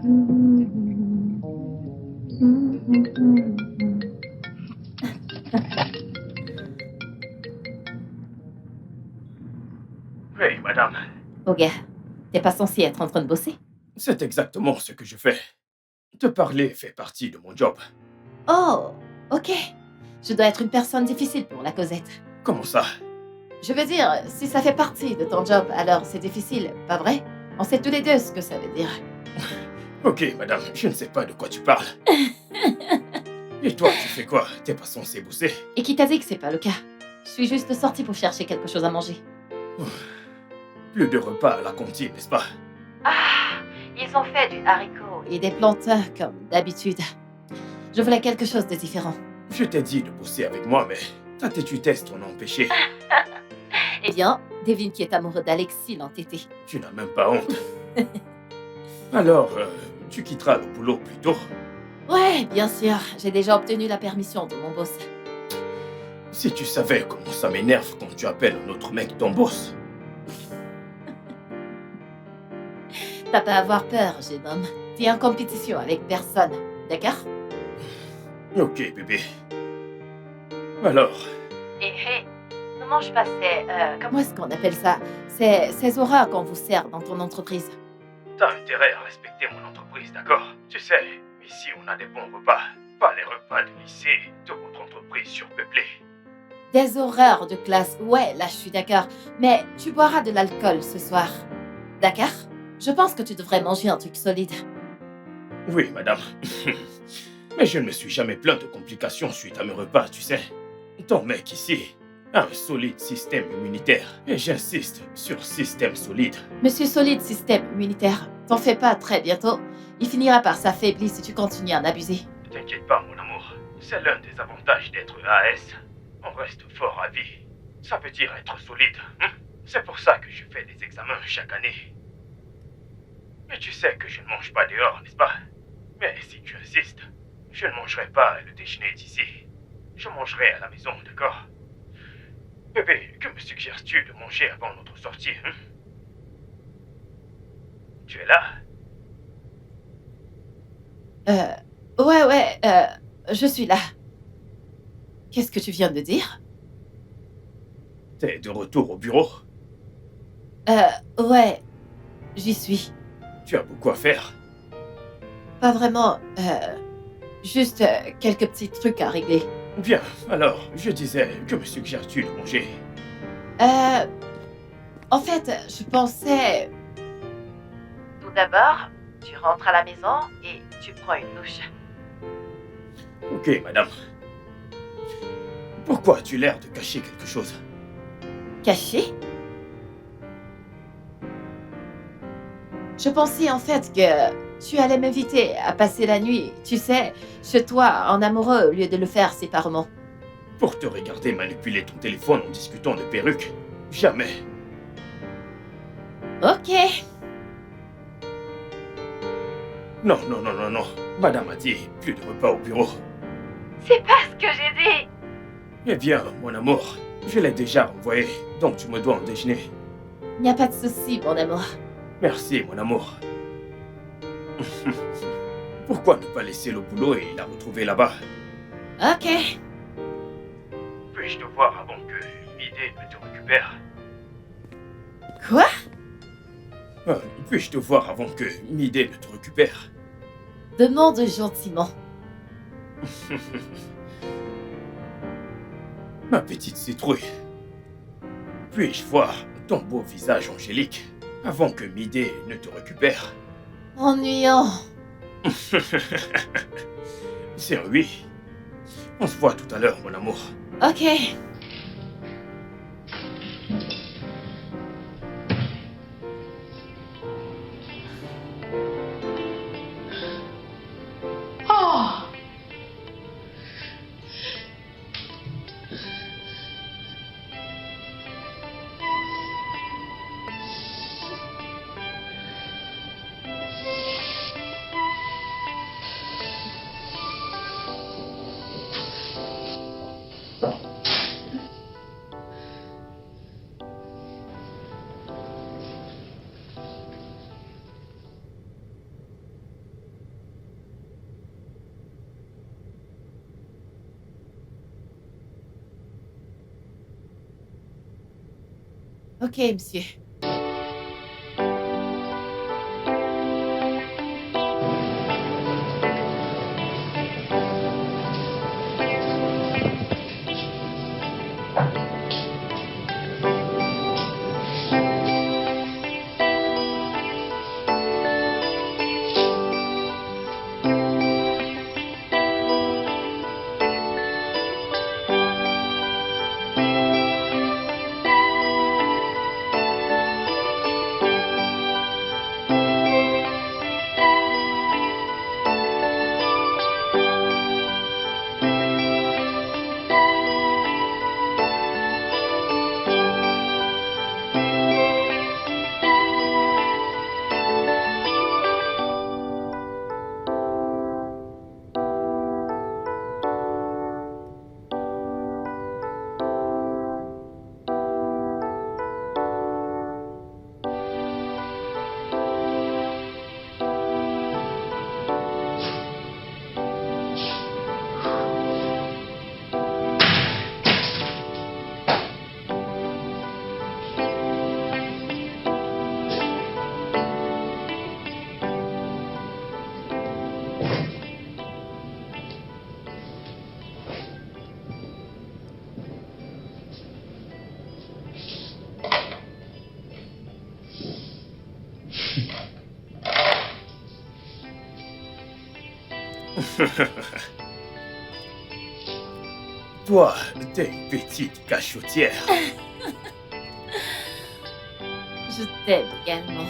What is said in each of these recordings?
Oui, madame. Oh gars, t'es pas censé être en train de bosser? C'est exactement ce que je fais. Te parler fait partie de mon job. Oh, ok. Je dois être une personne difficile pour la Cosette. Comment ça? Je veux dire, si ça fait partie de ton job, alors c'est difficile, pas vrai? On sait tous les deux ce que ça veut dire. Ok, madame, je ne sais pas de quoi tu parles. Et toi, tu fais quoi? T'es pas censé bosser? Et qui t'a dit que c'est pas le cas? Je suis juste sortie pour chercher quelque chose à manger. Plus de repas à la cantine, n'est-ce pas? Ah, ils ont fait du haricot et des plantains comme d'habitude. Je voulais quelque chose de différent. Je t'ai dit de bosser avec moi, mais ta têtudesse t'en a empêché. Eh bien, devine qui est amoureux d'Alexis l'entêté. Tu n'as même pas honte. Alors, tu quitteras le boulot plus tôt. Ouais, bien sûr, j'ai déjà obtenu la permission de mon boss. Si tu savais comment ça m'énerve quand tu appelles un autre mec ton boss. T'as pas à avoir peur, jeune homme. T'es en compétition avec personne, d'accord? Ok, bébé. Alors, Et ne mange pas comment est-ce qu'on appelle ça? Ces horreurs qu'on vous sert dans ton entreprise. t'as intérêt à respecter mon entreprise, d'accord? Tu sais, ici on a des bons repas. Pas les repas de lycée de votre entreprise surpeuplée. Des horreurs de classe, ouais, là je suis d'accord. Mais tu boiras de l'alcool ce soir. D'accord? Je pense que tu devrais manger un truc solide. Oui, madame. Mais je ne me suis jamais plaint de complications suite à mes repas, tu sais. Ton mec ici a un solide système immunitaire. Et j'insiste sur système solide. Monsieur Solide Système Immunitaire, t'en fais pas très bientôt. Il finira par s'affaiblir si tu continues à en abuser. Ne t'inquiète pas, mon amour. C'est l'un des avantages d'être AS. On reste fort à vie. Ça veut dire être solide. C'est pour ça que je fais des examens chaque année. Mais tu sais que je ne mange pas dehors, n'est-ce pas? Mais si tu insistes, je ne mangerai pas le déjeuner d'ici. Je mangerai à la maison, d'accord? Bébé, que me suggères-tu de manger avant notre sortie, Tu es là? Ouais, je suis là. Qu'est-ce que tu viens de dire? T'es de retour au bureau? Ouais, j'y suis. Tu as beaucoup à faire. Pas vraiment, juste quelques petits trucs à régler. Bien, alors, je disais, que me suggères-tu de manger? En fait, je pensais... Tout d'abord, tu rentres à la maison et tu prends une douche. Ok, madame. Pourquoi as-tu l'air de cacher quelque chose? Caché? Je pensais en fait que tu allais m'inviter à passer la nuit, tu sais, chez toi, en amoureux, au lieu de le faire séparément. Pour te regarder manipuler ton téléphone en discutant de perruques? Jamais. Ok. Non, non, non, non, non. Madame a dit plus de repas au bureau. C'est pas ce que j'ai dit. Eh bien, mon amour, je l'ai déjà envoyé, donc tu me dois un déjeuner. Il n'y a pas de souci, mon amour. Merci, mon amour. Pourquoi ne pas laisser le boulot et la retrouver là-bas? Ok. Puis-je te voir avant que Midé ne te récupère? Quoi? Puis-je te voir avant que Midé ne te récupère? Demande gentiment. Ma petite citrouille. Puis-je voir ton beau visage angélique avant que Midé ne te récupère? Ennuyant. C'est un oui. On se voit tout à l'heure, mon amour. Ok. Oh! Ok, monsieur. Toi, t'es une petite cachotière. Je t'aime également.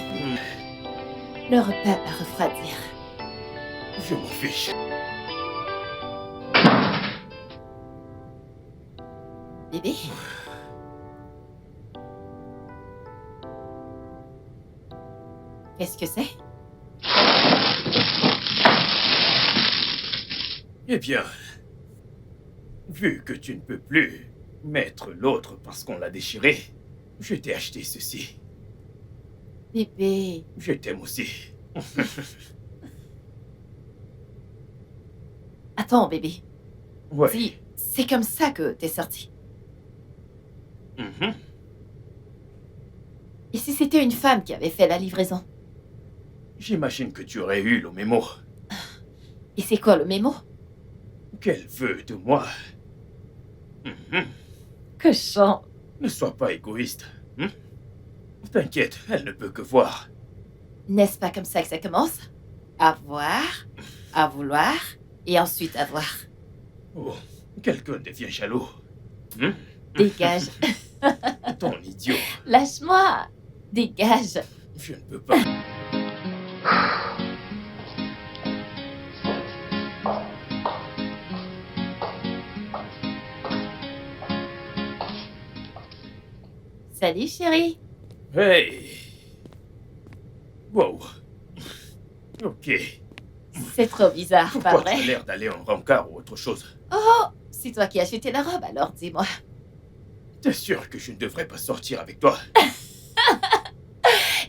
Le repas va refroidir. Je m'en fiche. Bébé? Qu'est-ce que c'est? Eh bien, vu que tu ne peux plus mettre l'autre parce qu'on l'a déchiré, je t'ai acheté ceci. Bébé, Je t'aime aussi. attends, bébé. Ouais. Si, c'est comme ça que t'es sorti. Mhm. Et si c'était une femme qui avait fait la livraison? J'imagine que tu aurais eu le mémo. Et c'est quoi le mémo? Qu'elle veut de moi. Mhm. Cochon. Ne sois pas égoïste. Hein? T'inquiète, elle ne peut que voir. N'est-ce pas comme ça que ça commence? Avoir, à vouloir, et ensuite avoir. Oh, quelqu'un devient jaloux. Hein? Dégage. Ton idiot. Lâche-moi. Dégage. Je ne peux pas. Salut, chérie. Hey. Wow. Ok. C'est trop bizarre, pas Pourquoi tu vrai? as l'air d'aller en rencard ou autre chose? Oh, c'est toi qui as acheté la robe, alors dis-moi. T'es sûr que je ne devrais pas sortir avec toi?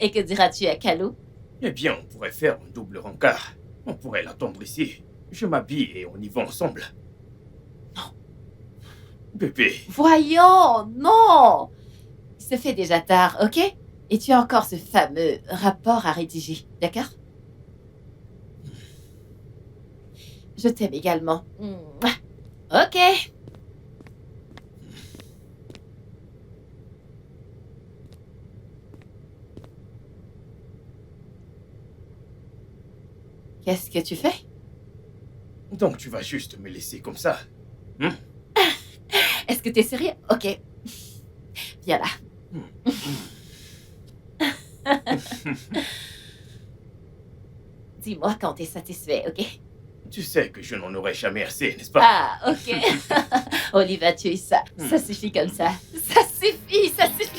Et que diras-tu à Calou? Eh bien, on pourrait faire un double rencard. On pourrait l'attendre ici. Je m'habille et on y va ensemble. Non. Bébé. Voyons, non! Il se fait déjà tard, ok? Et tu as encore ce fameux rapport à rédiger, d'accord? Je t'aime également. Mouah. Ok. Qu'est-ce que tu fais? Donc tu vas juste me laisser comme ça? Est-ce que t'es sérieux? Ok. Viens là. Dis-moi quand t'es satisfait, ok? Tu sais que je n'en aurai jamais assez, n'est-ce pas? Ah, ok. Oliva, tu es ça. Ça suffit comme ça. Ça suffit,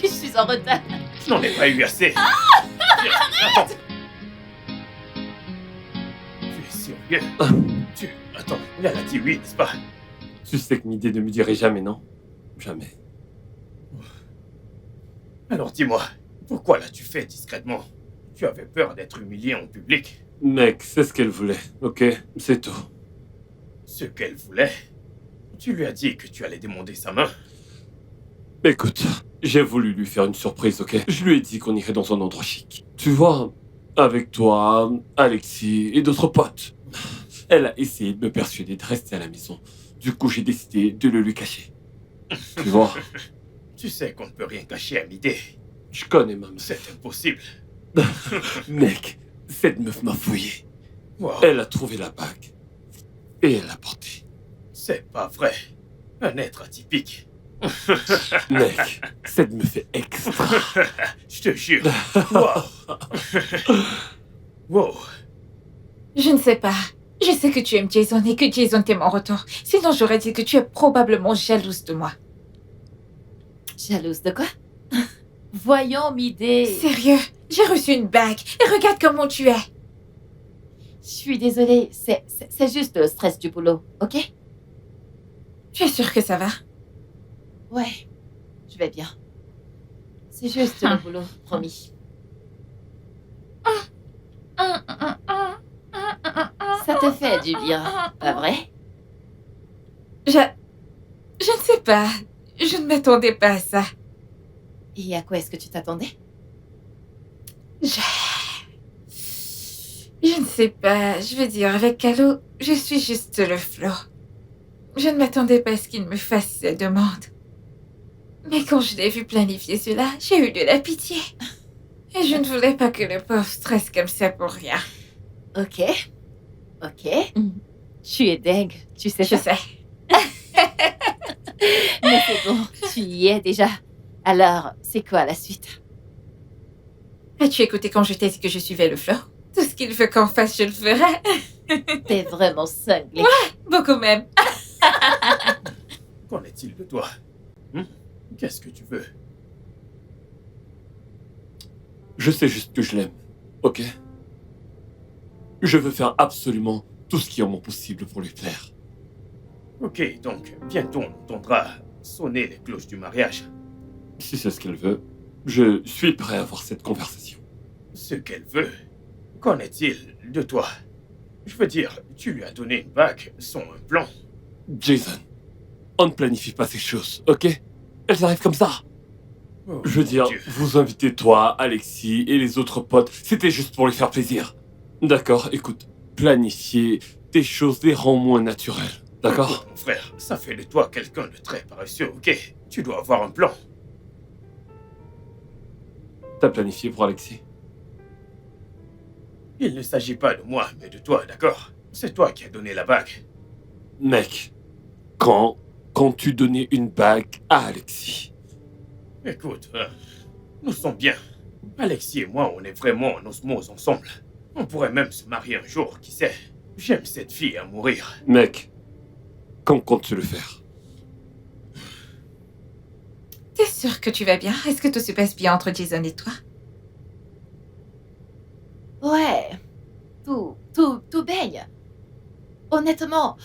je suis en retard. Je n'en ai pas eu assez. Viens, attends. Tu es sérieux? Attends, elle a dit oui, n'est-ce pas? Tu sais que Midé ne me dirait jamais non. Jamais. Alors dis-moi, pourquoi l'as-tu fait discrètement? Tu avais peur d'être humilié en public? Mec, c'est ce qu'elle voulait, ok? C'est tout. Ce qu'elle voulait? Tu lui as dit que tu allais demander sa main? Écoute, J'ai voulu lui faire une surprise, ok? Je lui ai dit qu'on irait dans un endroit chic. Tu vois, avec toi, Alexis et d'autres potes. Elle a essayé de me persuader de rester à la maison. Du coup, j'ai décidé de le lui cacher. Tu vois, Tu sais qu'on ne peut rien cacher à Midé. je connais ma meuf. C'est impossible. Mec, cette meuf m'a fouillé. Wow, Elle a trouvé la bague. Et elle l'a portée. c'est pas vrai. Un être atypique. Mec, cette meuf est extra. Je te jure. Wow. Wow. Je ne sais pas. Je sais que tu aimes Jason et que Jason t'aime en retour. Sinon, j'aurais dit que tu es probablement jalouse de moi. Jalouse de quoi? Voyons, Midé. Sérieux, j'ai reçu une bague et regarde comment tu es. Je suis désolée, c'est juste le stress du boulot, ok? Tu es sûre que ça va? Ouais, je vais bien. C'est juste le boulot, promis. Ça te fait du bien, pas vrai? Je ne sais pas. Je ne m'attendais pas à ça. Et à quoi est-ce que tu t'attendais? Je ne sais pas. Je veux dire, avec Calo, je suis juste le flot. Je ne m'attendais pas à ce qu'il me fasse cette demande. Mais quand je l'ai vu planifier cela, j'ai eu de la pitié. Et je ne voulais pas que le pauvre stresse comme ça pour rien. Ok. Tu es dingue, tu sais Je ça. sais. Mais c'est bon, tu y es déjà. Alors, c'est quoi la suite? As-tu écouté quand je t'ai dit que je suivais le flot? Tout ce qu'il veut qu'on fasse, je le ferai. T'es vraiment cinglé. Beaucoup même. Qu'en est-il de toi? Qu'est-ce que tu veux? Je sais juste que je l'aime, ok? Je veux faire absolument tout ce qui est en mon possible pour lui plaire. Ok, donc bientôt on entendra sonner les cloches du mariage. Si c'est ce qu'elle veut, je suis prêt à avoir cette conversation. Ce qu'elle veut. Qu'en est-il de toi? Je veux dire, tu lui as donné une bague sans un plan. Jason, on ne planifie pas ces choses, ok? Elles arrivent comme ça. Oh, Je veux mon dire, Dieu. vous invitez toi, Alexis et les autres potes, c'était juste pour lui faire plaisir. D'accord, écoute, planifier des choses les rend moins naturelles, d'accord? Écoute, mon frère, ça fait de toi quelqu'un de très paresseux, ok? Tu dois avoir un plan. T'as planifié pour Alexis? Il ne s'agit pas de moi, mais de toi, d'accord? C'est toi qui as donné la bague. Mec, quand tu donnais une bague à Alexis? Écoute, nous sommes bien. Alexis et moi, on est vraiment en osmose ensemble. On pourrait même se marier un jour, qui sait? J'aime cette fille à mourir. Mec, quand comptes-tu le faire? T'es sûr que tu vas bien? Est-ce que tout se passe bien entre Jason et toi? Ouais, tout baigne. Honnêtement,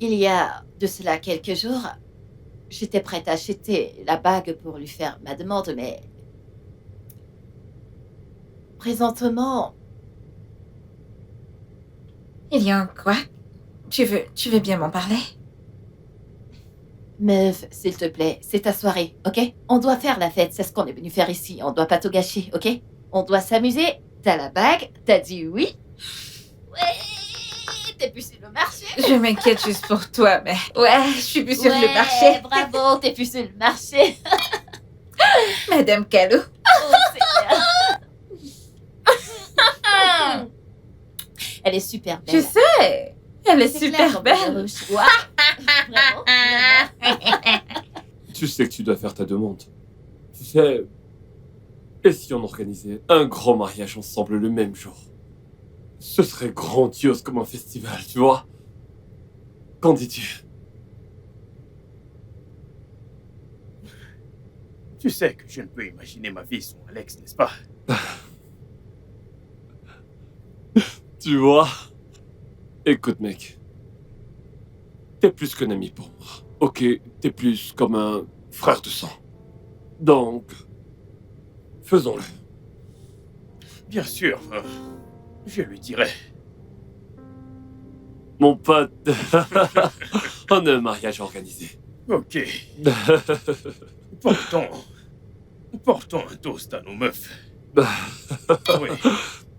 il y a de cela quelques jours, j'étais prête à acheter la bague pour lui faire ma demande, mais présentement, Il y a un quoi? Tu veux bien m'en parler? meuf, s'il te plaît, c'est ta soirée, ok? On doit faire la fête, c'est ce qu'on est venu faire ici, on doit pas tout gâcher, ok? On doit s'amuser, t'as la bague, t'as dit oui. Ouais, t'es plus sur le marché. Je m'inquiète juste pour toi, mais... Ouais, je suis plus sur le Ouais, marché. bravo, t'es plus sur le marché. Madame Calo. Oh, Seigneur. Elle est super belle. Je sais. Elle est C'est super clair, dans belle. le rouge. Ouah. Vraiment. Tu sais que tu dois faire ta demande. Tu sais, et si on organisait un grand mariage ensemble le même jour? Ce serait grandiose comme un festival, tu vois? Qu'en dis-tu? Tu sais que je ne peux imaginer ma vie sans Alex, n'est-ce pas? Tu vois? Écoute, mec. T'es plus qu'un ami pour moi. Ok, t'es plus comme un frère de sang. Donc, faisons-le. Bien sûr, je lui dirai. Mon pote, on a un mariage organisé. Ok. Portons un toast à nos meufs. Oui.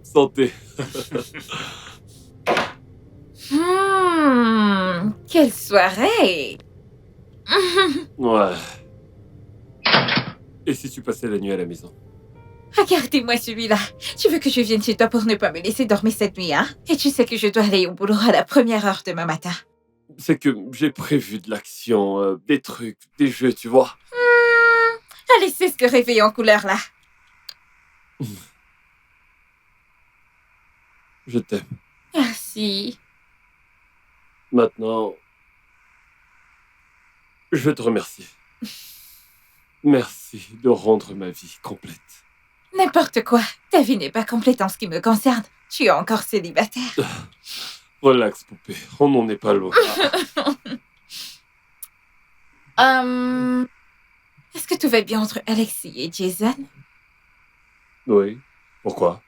Santé. Quelle soirée! Ouais. Et si tu passais la nuit à la maison? Regardez-moi celui-là. Tu veux que je vienne chez toi pour ne pas me laisser dormir cette nuit, hein? Et tu sais que je dois aller au boulot à la première heure demain matin. C'est que j'ai prévu de l'action, des trucs, des jeux, tu vois. Allez, c'est ce que réveille en couleur, là. Je t'aime. Merci. Maintenant, je veux te remercier. Merci de rendre ma vie complète. N'importe quoi. Ta vie n'est pas complète en ce qui me concerne. Tu es encore célibataire. Relax, poupée. On n'en est pas loin. Est-ce que tout va bien entre Alexis et Jason? Oui. Pourquoi?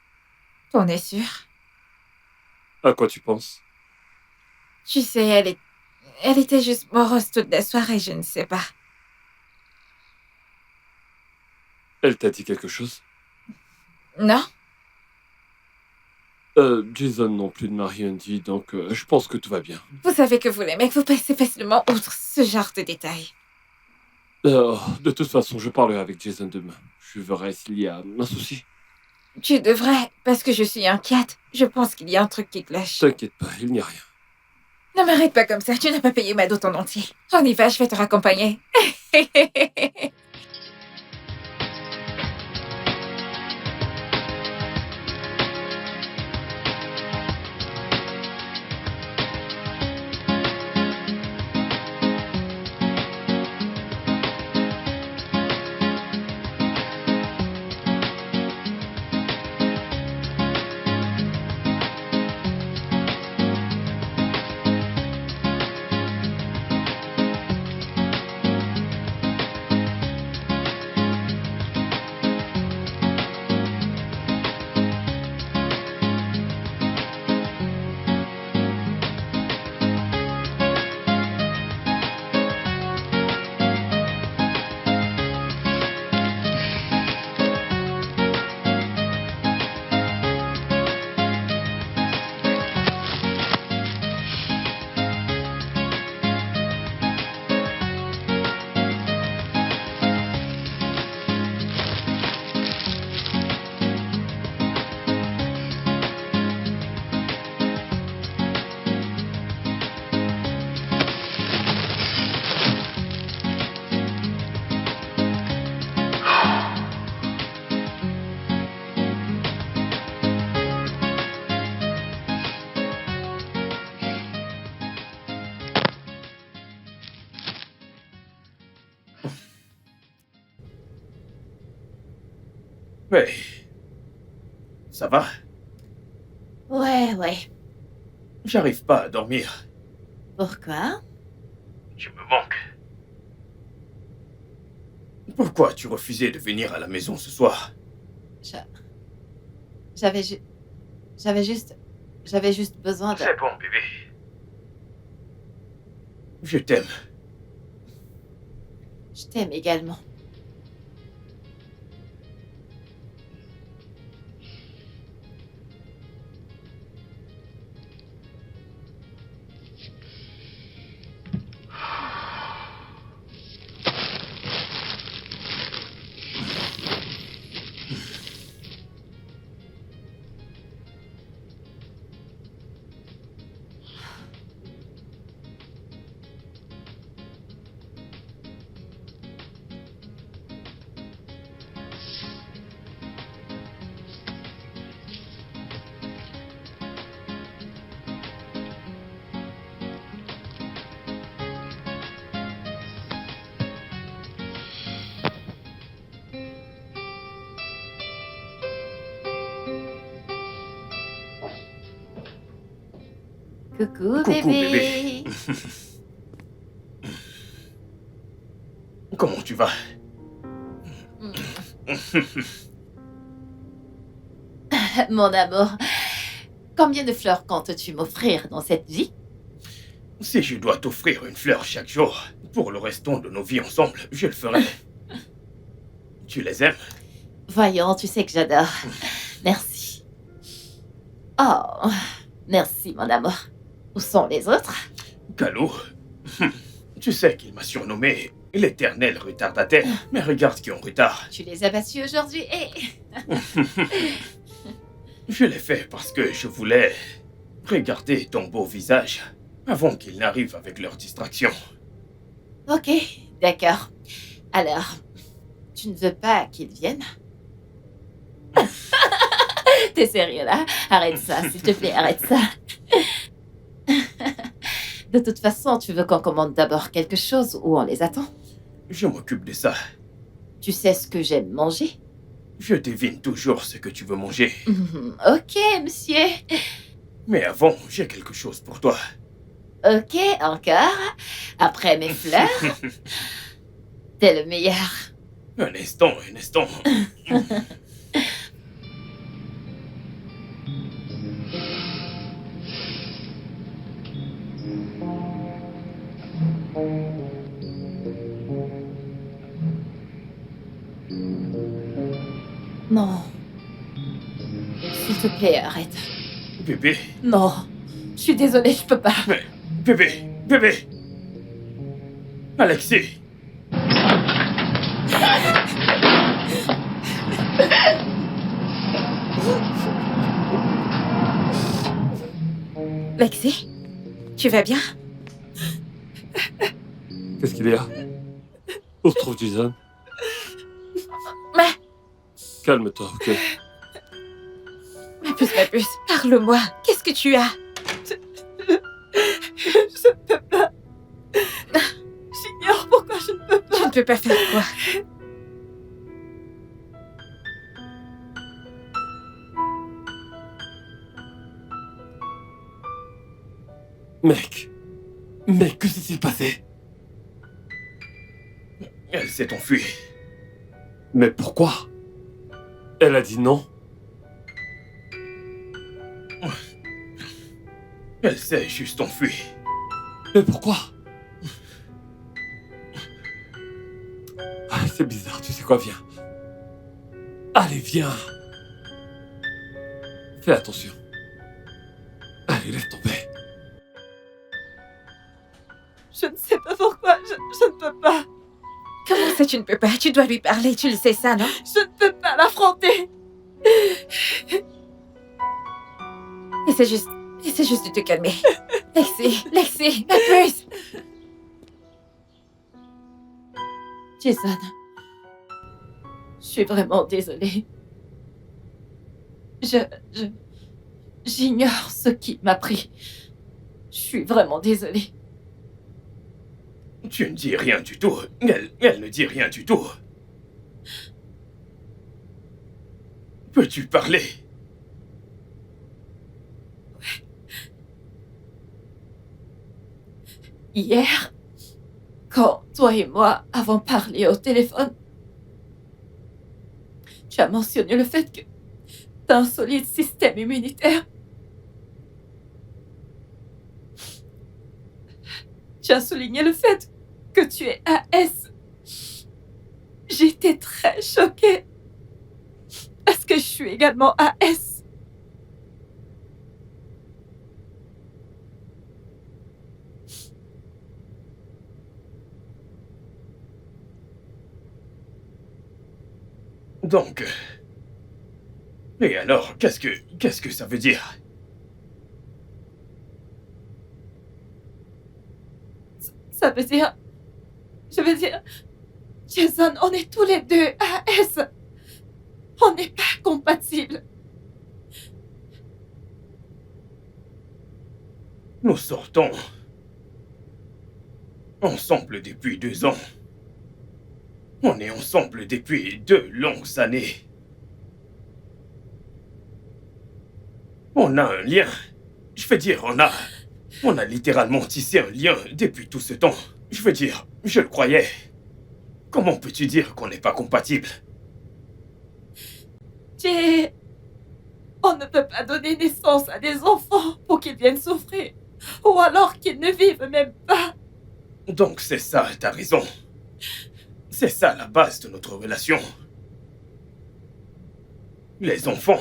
On est sûr. À quoi tu penses? Tu sais, elle était juste morose toute la soirée, je ne sais pas. Elle t'a dit quelque chose? Non? Jason non plus ne m'a rien dit, donc je pense que tout va bien. Vous savez que vous les mecs, vous passez facilement outre ce genre de détails. De toute façon, je parlerai avec Jason demain. Je verrai s'il y a un souci. Tu devrais, parce que je suis inquiète. Je pense qu'il y a un truc qui cloche. T'inquiète pas, il n'y a rien. Ne m'arrête pas comme ça, tu n'as pas payé ma dot en entier. On y va, je vais te raccompagner. Mais... ça va? Ouais. J'arrive pas à dormir. Pourquoi? Tu me manques. Pourquoi tu refusais de venir à la maison ce soir? J'avais juste besoin de... C'est bon, bébé. Je t'aime. Je t'aime également. Coucou, bébé. Comment tu vas? Mon amour, combien de fleurs comptes-tu m'offrir dans cette vie? Si je dois t'offrir une fleur chaque jour, pour le restant de nos vies ensemble, je le ferai. Tu les aimes? Voyons, tu sais que j'adore. Merci. Oh, merci, mon amour. Où sont les autres? Calo, tu sais qu'il m'a surnommé l'éternel retardataire. Mais regarde qui est en retard. Tu les as battus aujourd'hui et... Je l'ai fait parce que je voulais regarder ton beau visage avant qu'ils n'arrivent avec leurs distractions. Ok, d'accord. Alors, tu ne veux pas qu'ils viennent? T'es sérieux là? Arrête ça, s'il te plaît, arrête ça. De toute façon, tu veux qu'on commande d'abord quelque chose ou on les attend? Je m'occupe de ça. Tu sais ce que j'aime manger? Je devine toujours ce que tu veux manger. Ok, monsieur. Mais avant, j'ai quelque chose pour toi. Ok, encore. Après mes fleurs. T'es le meilleur. Un instant, un instant. Non. S'il te plaît, arrête. Bébé, Non. Je suis désolée, je peux pas. mais... Bébé, bébé. Alexis. Lexi, tu vas bien? Qu'est-ce qu'il y a? Où se trouve Jason? Mais... Calme-toi, ok? Ma puce, parle-moi. Qu'est-ce que tu as? Je ne peux pas. J'ignore pourquoi je ne peux pas. Tu ne peux pas faire quoi? Mec, que s'est-il passé? Elle s'est enfuie. Mais pourquoi? Elle a dit non. Elle s'est juste enfuie. Mais pourquoi? Ah, c'est bizarre, tu sais quoi, viens. Allez, viens. Fais attention. Allez, laisse tomber. Je ne sais pas pourquoi. Je ne peux pas. Comment ça, tu ne peux pas? Tu dois lui parler, tu le sais ça, non? Je ne peux pas l'affronter. Essaie juste de te calmer. Lexi, ma puce! Jason. Je suis vraiment désolée. J'ignore ce qui m'a pris. Je suis vraiment désolée. Tu ne dis rien du tout. Elle ne dit rien du tout. Peux-tu parler? Hier, quand toi et moi avons parlé au téléphone, tu as mentionné le fait que tu as un solide système immunitaire. Tu as souligné le fait que tu es AS. J'étais très choquée parce que je suis également AS. Donc... Et alors, qu'est-ce que ça veut dire? Ça veut dire... Je veux dire... Jason, on est tous les deux AS. On n'est pas compatibles. Nous sortons ensemble depuis 2 ans. On est ensemble depuis 2 longues années. On a un lien. Je veux dire, on a littéralement tissé un lien depuis tout ce temps. Je veux dire, je le croyais. Comment peux-tu dire qu'on n'est pas compatibles? Jay, on ne peut pas donner naissance à des enfants pour qu'ils viennent souffrir. Ou alors qu'ils ne vivent même pas. Donc c'est ça, t'as raison. C'est ça la base de notre relation. Les enfants,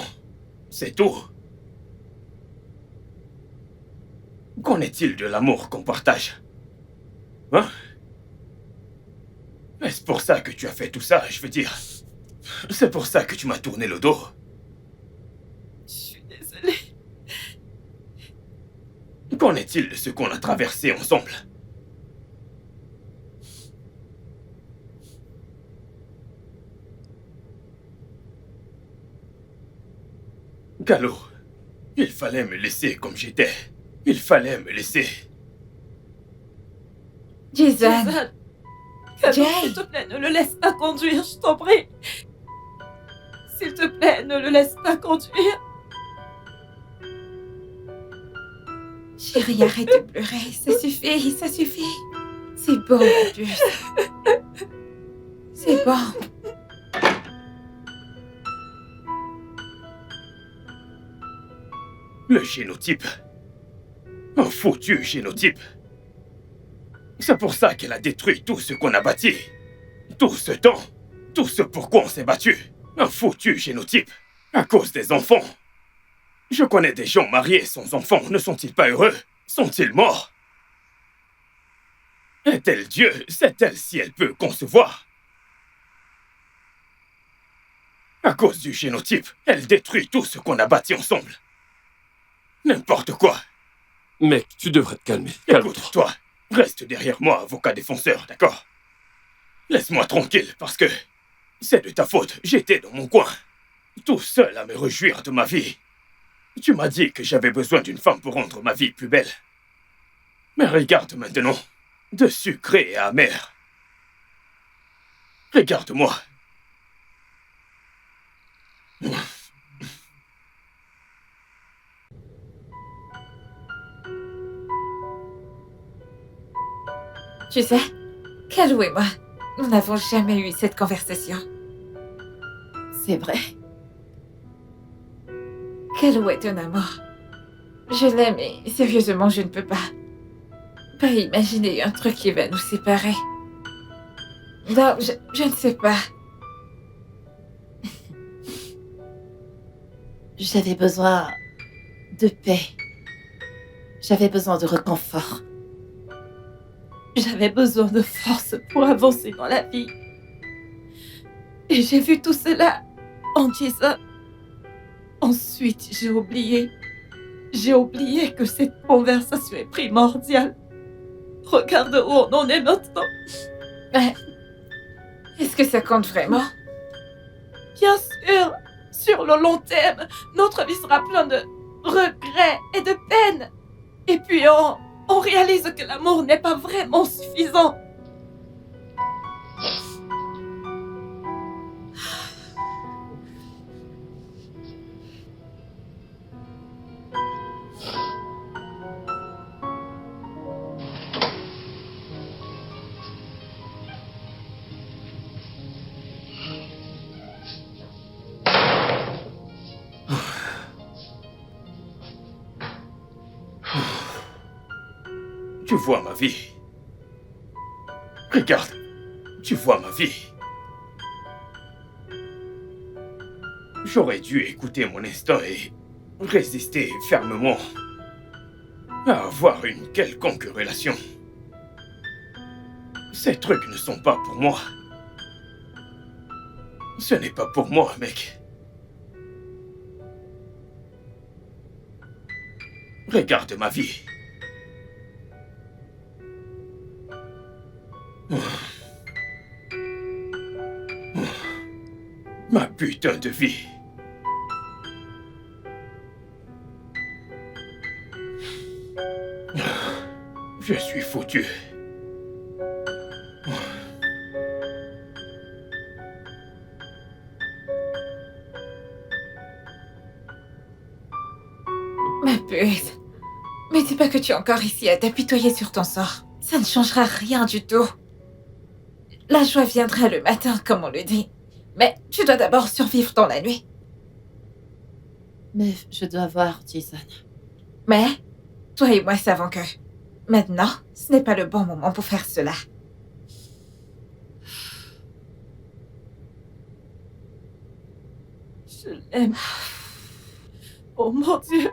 c'est tout. Qu'en est-il de l'amour qu'on partage? Hein? Est-ce pour ça que tu as fait tout ça, je veux dire? C'est pour ça que tu m'as tourné le dos? Je suis désolée. Qu'en est-il de ce qu'on a traversé ensemble? Calo, il fallait me laisser comme j'étais. Il fallait me laisser. Jason, Calo, Jay. s'il te plaît, ne le laisse pas conduire, je t'en prie. S'il te plaît, ne le laisse pas conduire. chérie, arrête de pleurer. Ça suffit, ça suffit. C'est bon, ma puce. C'est bon. Le génotype. Un foutu génotype. C'est pour ça qu'elle a détruit tout ce qu'on a bâti. Tout ce temps. Tout ce pourquoi on s'est battu. Un foutu génotype. À cause des enfants. Je connais des gens mariés sans enfants. Ne sont-ils pas heureux? Sont-ils morts? Est-elle Dieu? Sait-elle si elle peut concevoir? À cause du génotype, elle détruit tout ce qu'on a bâti ensemble. N'importe quoi. Mec, tu devrais te calmer. Calme-toi. Écoute, toi, reste derrière moi, avocat défenseur, d'accord? Laisse-moi tranquille, parce que c'est de ta faute. J'étais dans mon coin, tout seul à me réjouir de ma vie. Tu m'as dit que j'avais besoin d'une femme pour rendre ma vie plus belle. Mais regarde maintenant, de sucré et amer. Regarde-moi. Tu sais, Calo et moi, nous n'avons jamais eu cette conversation. C'est vrai. Calo est un amour. Je l'aime et sérieusement, je ne peux pas imaginer un truc qui va nous séparer. Non, je ne sais pas. J'avais besoin de paix. J'avais besoin de réconfort. J'avais besoin de force pour avancer dans la vie. Et j'ai vu tout cela en Jason. Ensuite, j'ai oublié. J'ai oublié que cette conversation est primordiale. Regarde où on en est maintenant. Mais est-ce que ça compte vraiment? Bien sûr, sur le long terme, notre vie sera pleine de regrets et de peine. Et puis on réalise que l'amour n'est pas vraiment suffisant. Tu vois ma vie. Regarde, tu vois ma vie. J'aurais dû écouter mon instinct et résister fermement à avoir une quelconque relation. Ces trucs ne sont pas pour moi. Ce n'est pas pour moi, mec. Regarde ma vie. Ma putain de vie. Je suis foutu. Ma puce. Mais dis pas que tu es encore ici à t'apitoyer sur ton sort. Ça ne changera rien du tout. La joie viendra le matin, comme on le dit. Mais tu dois d'abord survivre dans la nuit. Mais je dois voir Jason. Mais toi et moi savons que maintenant, ce n'est pas le bon moment pour faire cela. Je l'aime. Oh mon Dieu.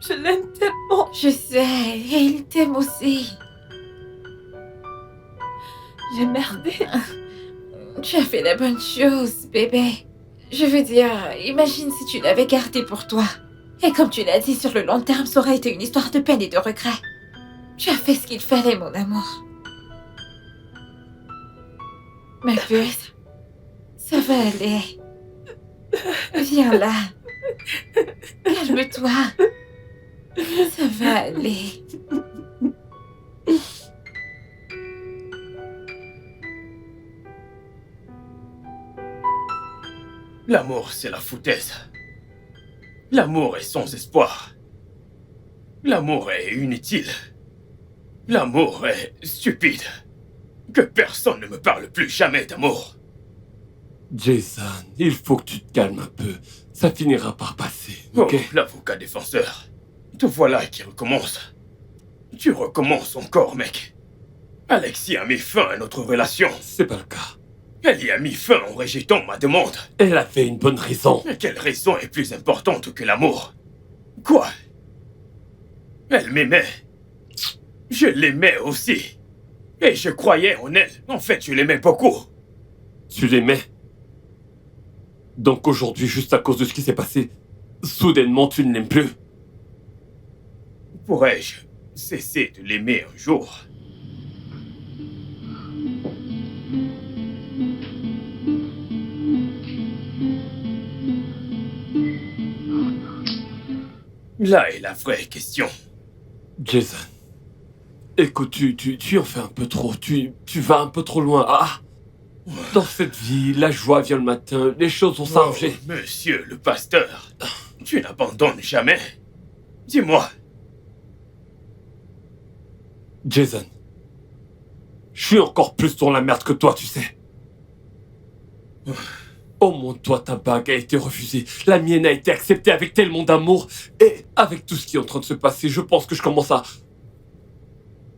Je l'aime tellement. Je sais, et il t'aime aussi. J'ai merdé. Tu as fait la bonne chose, bébé. Je veux dire, imagine si tu l'avais gardé pour toi. Et comme tu l'as dit, sur le long terme, ça aurait été une histoire de peine et de regret. Tu as fait ce qu'il fallait, mon amour. Ma puce, ça va aller. Viens là. Calme-toi. Ça va aller. L'amour, c'est la foutaise. L'amour est sans espoir. L'amour est inutile. L'amour est stupide. Que personne ne me parle plus jamais d'amour. Jason, il faut que tu te calmes un peu. Ça finira par passer, ok? Oh, l'avocat défenseur. Te voilà qui recommence. Tu recommences encore, mec. Alexis a mis fin à notre relation. C'est pas le cas. Elle y a mis fin en rejetant ma demande. Elle avait une bonne raison. Mais quelle raison est plus importante que l'amour? Quoi? Elle m'aimait. Je l'aimais aussi. Et je croyais en elle. En fait, je l'aimais beaucoup. Tu l'aimais. Donc aujourd'hui, juste à cause de ce qui s'est passé, soudainement tu ne l'aimes plus. Pourrais-je cesser de l'aimer un jour? Là est la vraie question. Jason, écoute, tu en fais un peu trop. Tu vas un peu trop loin. Ah! Dans cette vie, la joie vient le matin, les choses vont s'arranger. Oh, monsieur le pasteur, tu n'abandonnes jamais. Dis-moi. Jason, je suis encore plus dans la merde que toi, tu sais. Au moins, toi, ta bague a été refusée. La mienne a été acceptée avec tellement d'amour. Et avec tout ce qui est en train de se passer, je pense que je commence à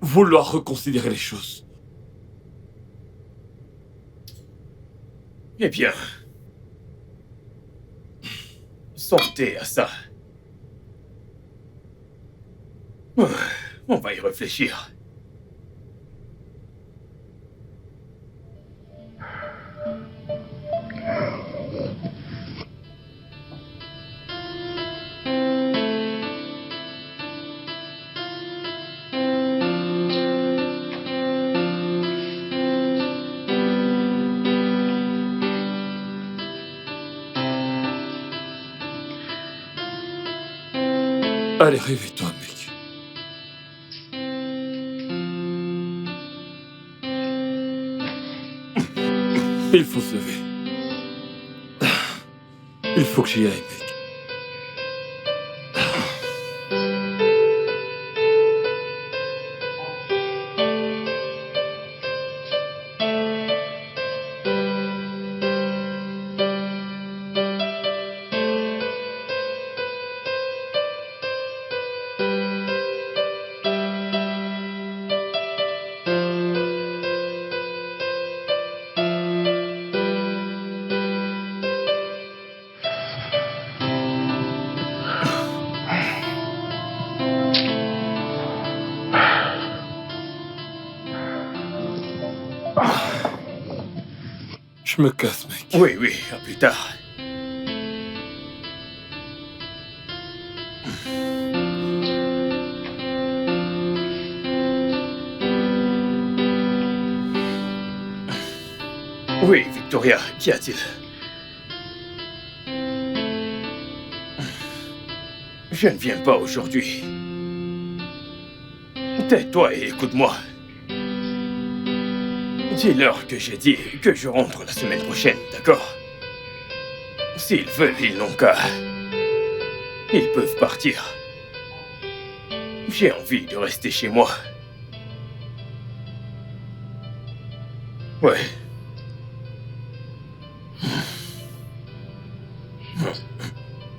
vouloir reconsidérer les choses. Eh bien, santé à ça. On va y réfléchir. Allez, réveille-toi, mec. Il faut se lever. Il faut que j'y aille, mec. Je me casse, mec. Oui, oui, à plus tard. Oui, Victoria, qu'y a-t-il? Je ne viens pas aujourd'hui. Tais-toi et écoute-moi. Dis-leur que j'ai dit que je rentre la semaine prochaine, d'accord? S'ils veulent, ils n'ont qu'à. Ils peuvent partir. J'ai envie de rester chez moi. Ouais.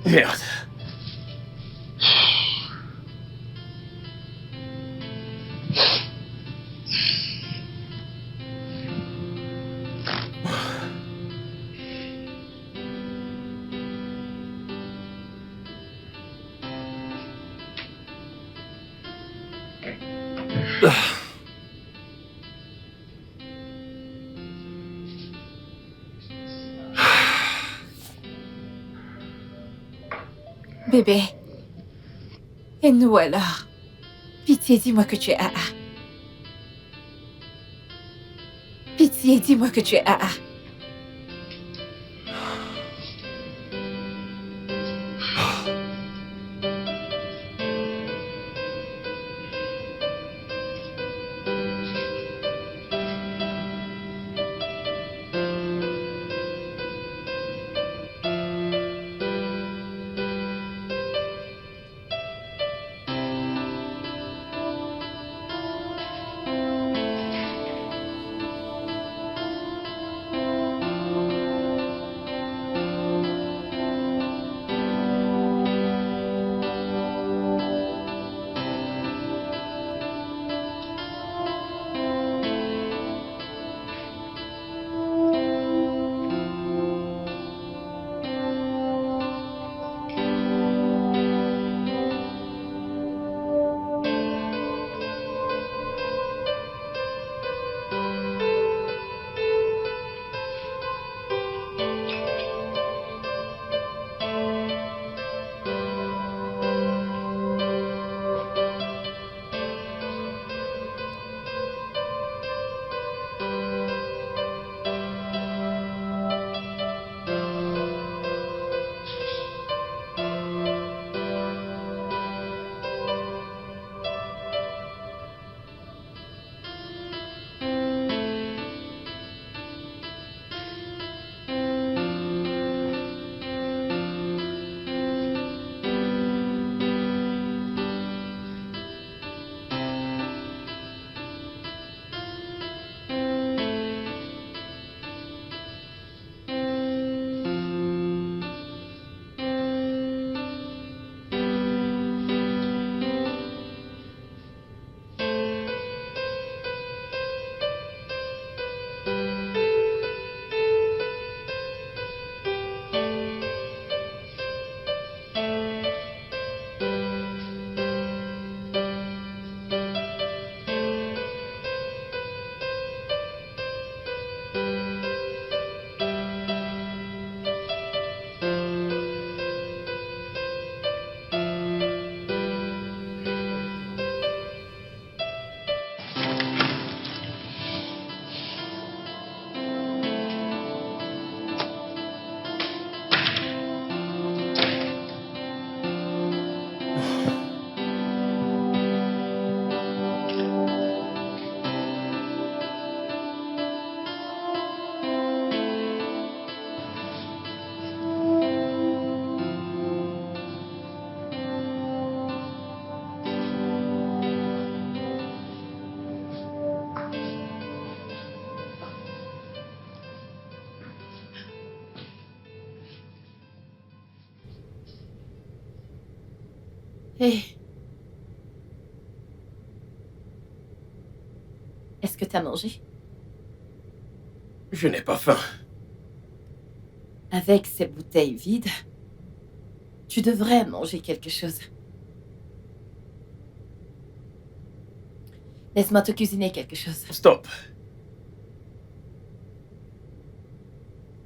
Merde. Bébé. Et nous alors? Pitié, dis-moi que tu es AA. Pitié, dis-moi que tu es AA. Hé. Est-ce que t'as mangé? Je n'ai pas faim. Avec ces bouteilles vides, tu devrais manger quelque chose. Laisse-moi te cuisiner quelque chose. Stop.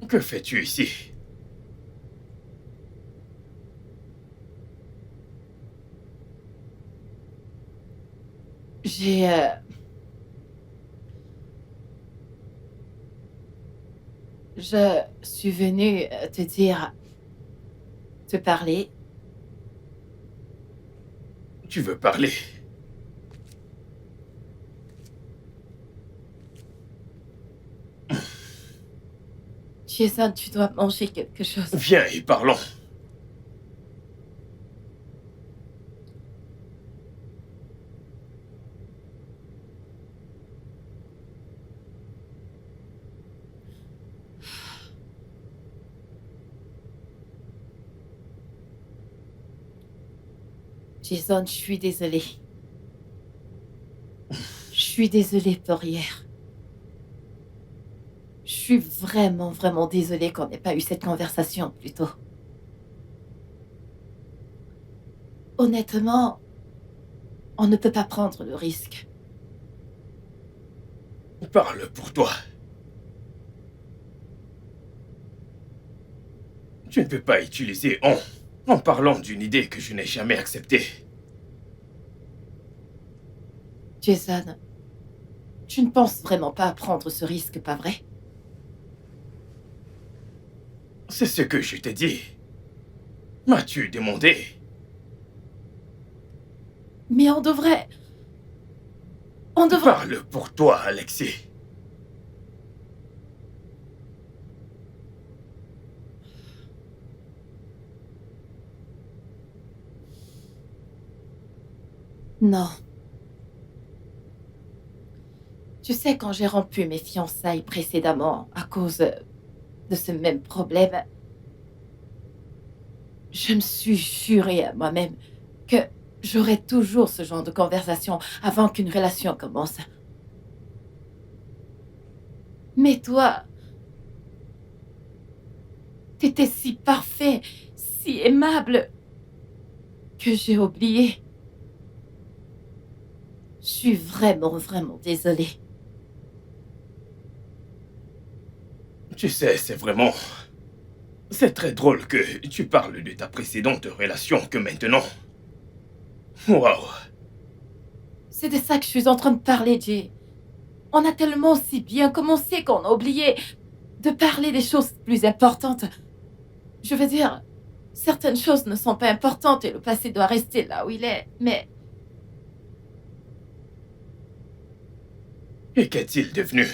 Que fais-tu ici? J'ai... Je suis venue te dire... te parler. Tu veux parler? Jason, tu dois manger quelque chose. Viens et parlons. Jason, je suis désolée. Je suis désolée pour hier. Je suis vraiment, vraiment désolée qu'on n'ait pas eu cette conversation plus tôt. Honnêtement, on ne peut pas prendre le risque Parle pour toi. Tu ne peux pas utiliser en parlant d'une idée que je n'ai jamais acceptée. Jason, tu ne penses vraiment pas à prendre ce risque, pas vrai? C'est ce que je t'ai dit. M'as-tu demandé? Mais on devrait... Parle pour toi, Alexis. Non. Tu sais, quand j'ai rompu mes fiançailles précédemment à cause de ce même problème, je me suis juré à moi-même que j'aurais toujours ce genre de conversation avant qu'une relation commence. Mais toi, t'étais si parfait, si aimable, que j'ai oublié. Je suis vraiment désolée. Tu sais, c'est très drôle que tu parles de ta précédente relation que maintenant. Waouh. C'est de ça que je suis en train de parler, Jay. On a tellement si bien commencé qu'on a oublié de parler des choses plus importantes. Je veux dire, certaines choses ne sont pas importantes et le passé doit rester là où il est, mais... Et qu'est-il devenu?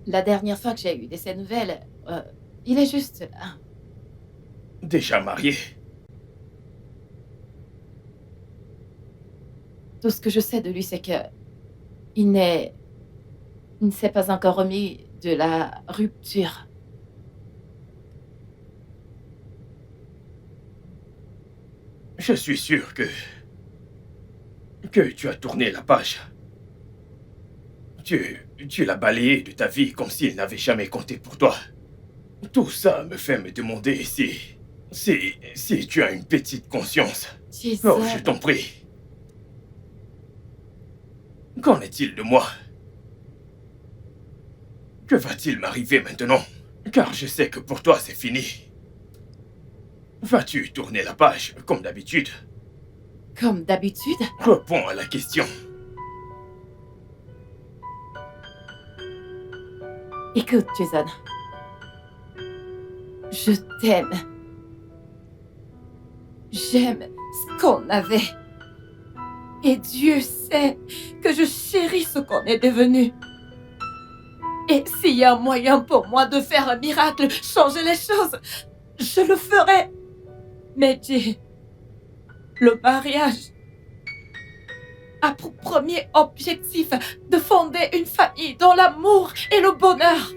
La dernière fois que j'ai eu de ses nouvelles, il est juste là. Déjà marié? Tout ce que je sais de lui, c'est que il ne s'est pas encore remis de la rupture. Je suis sûr que tu as tourné la page. Tu l'as balayé de ta vie comme s'il n'avait jamais compté pour toi. Tout ça me fait me demander si tu as une petite conscience. Jason, Oh, je t'en prie. Qu'en est-il de moi? Que va-t-il m'arriver maintenant? Car je sais que pour toi c'est fini. Vas-tu tourner la page comme d'habitude? comme d'habitude, Réponds à la question. écoute, Jason. Je t'aime. J'aime ce qu'on avait. Et Dieu sait que je chéris ce qu'on est devenu. Et s'il y a un moyen pour moi de faire un miracle, changer les choses, je le ferai. Mais Jay, le mariage a pour premier objectif de fonder une famille dans l'amour et le bonheur.